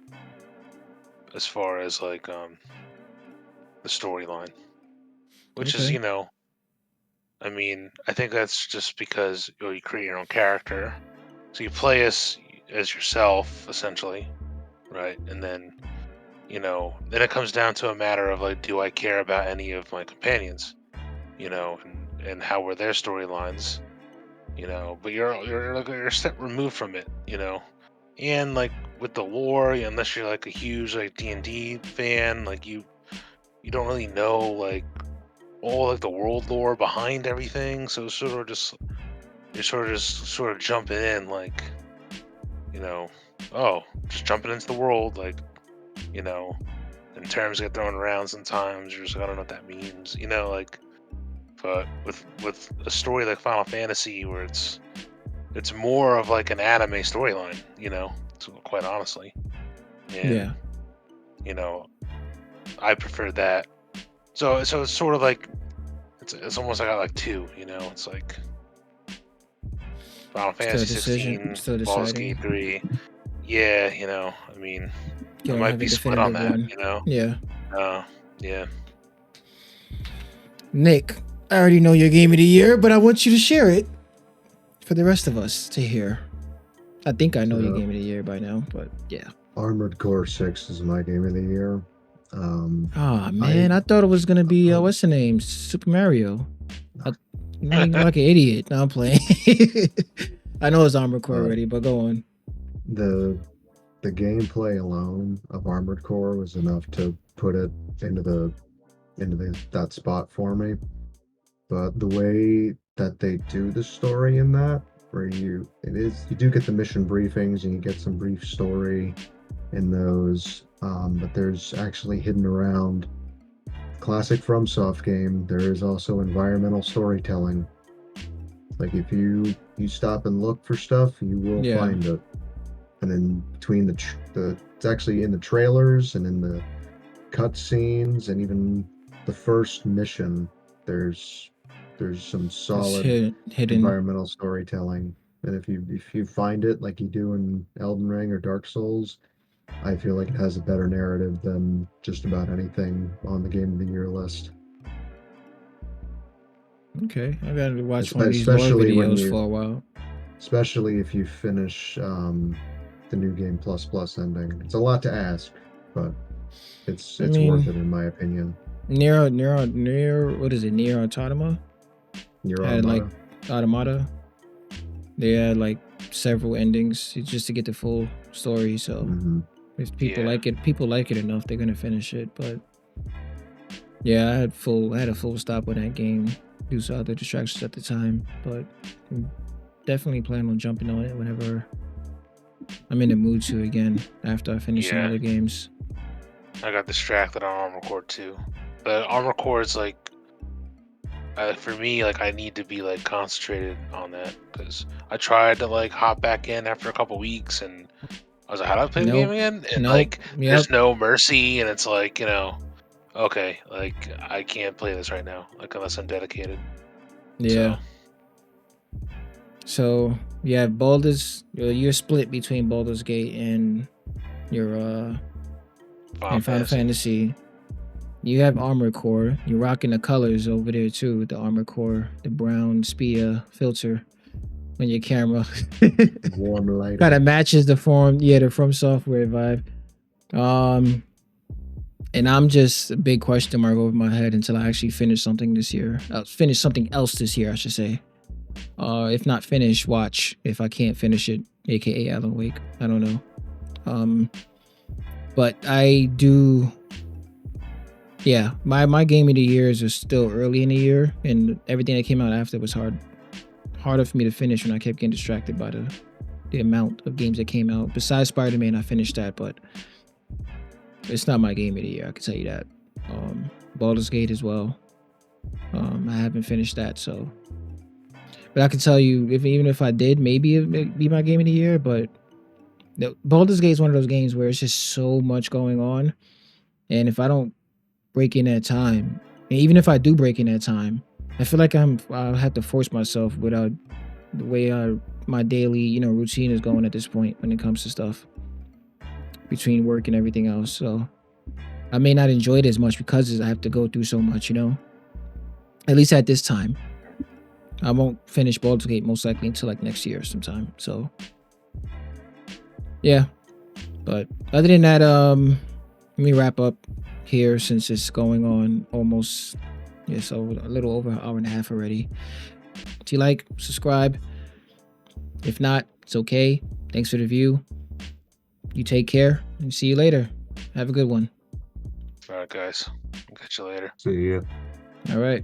as far as like the storyline, which is, Okay. you know, I mean, I think that's just because you create your own character, so you play as yourself essentially, right? And then, you know, then it comes down to a matter of like, do I care about any of my companions, you know, and how were their storylines, you know? But you're a step removed from it, you know. And like with the lore, unless you're like a huge like D&D fan, like you don't really know like all like the world lore behind everything. So it's you're sort of jumping in like, you know, oh, just jumping into the world, like, you know, and terms get thrown around sometimes. You're just like, I don't know what that means, you know, like. But with a story like Final Fantasy, where it's more of like an anime storyline, you know, quite honestly. And, Yeah. you know, I prefer that. So it's sort of like it's almost like I like 2, you know. It's like Final Fantasy 16, Still Baldur's deciding. Gate 3. Yeah, you know, I mean, You I don't might have be a split on definitive that, one. you know. Yeah. Yeah. Nick, I already know your game of the year, but I want you to share it for the rest of us to hear. I think I know your game of the year by now, but yeah. Armored Core 6 is my game of the year. Oh man, I thought it was gonna be what's the name? Super Mario. Make me like an idiot. Now I'm playing. I know it's Armored Core already, but go on. The gameplay alone of Armored Core was enough to put it into that spot for me. But the way that they do the story in that, where you do get the mission briefings and you get some brief story in those, but there's actually hidden around classic FromSoft game. There is also environmental storytelling. Like if you stop and look for stuff, you will find it. And then between it's actually in the trailers and in the cutscenes and even the first mission, there's some solid hidden environmental storytelling. and if you find it like you do in Elden Ring or Dark Souls, I feel like it has a better narrative than just about anything on the Game of the Year list. Okay, I gotta watch one of these lore Especially when videos you, for a while. especially if you finish the New Game Plus Plus ending. It's a lot to ask, but I it's worth mean, it in my opinion. Near, what is it? Near Automata Nier had like Automata. Automata. They had like several endings just to get the full story. So Hmm. if people Yeah. people like it enough, they're gonna finish it. But yeah, I had a full stop on that game due to other distractions at the time. But definitely plan on jumping on it whenever I'm in the mood to again after I finish some Yeah. other games. I got distracted on Armor Core too. But Armor Core is like, for me, like I need to be like concentrated on that because I tried to like hop back in after a couple weeks and I was like, how do I play the game Nope. again? And Nope. like, Yep. there's no mercy, and it's like, okay, like I can't play this right now, like unless I'm dedicated. Yeah. So yeah, you're split between Baldur's Gate and your Final Fantasy. You have Armor Core. You're rocking the colors over there too with the Armor Core, the brown Spia filter on your camera. Warm light. Kind of matches the the From Software vibe. And I'm just a big question mark over my head until I actually finish something this year. Finish something else this year, I should say. If not finish, watch. If I can't finish it, aka Alan Wake. I don't know. But I do. Yeah, my game of the years is still early in the year, and everything that came out after was harder for me to finish when I kept getting distracted by the amount of games that came out. Besides Spider-Man, I finished that, but it's not my game of the year. I can tell you that. Baldur's Gate as well. I haven't finished that, so. But I can tell you, even if I did, maybe it'd be my game of the year. But Baldur's Gate is one of those games where it's just so much going on, and if I don't break in that time, and even if I do break in that time, I feel like I'll have to force myself without the way my daily routine is going at this point when it comes to stuff between work and everything else. So I may not enjoy it as much because I have to go through so much, at least at this time. I won't finish Baldur's Gate most likely until like next year sometime. So yeah, but other than that, let me wrap up here since it's going on almost so a little over an hour and a half already. If you like, subscribe. If not, it's okay. Thanks for the view. You take care and see you later. Have a good one. All right, guys. I'll catch you later. See ya. All right.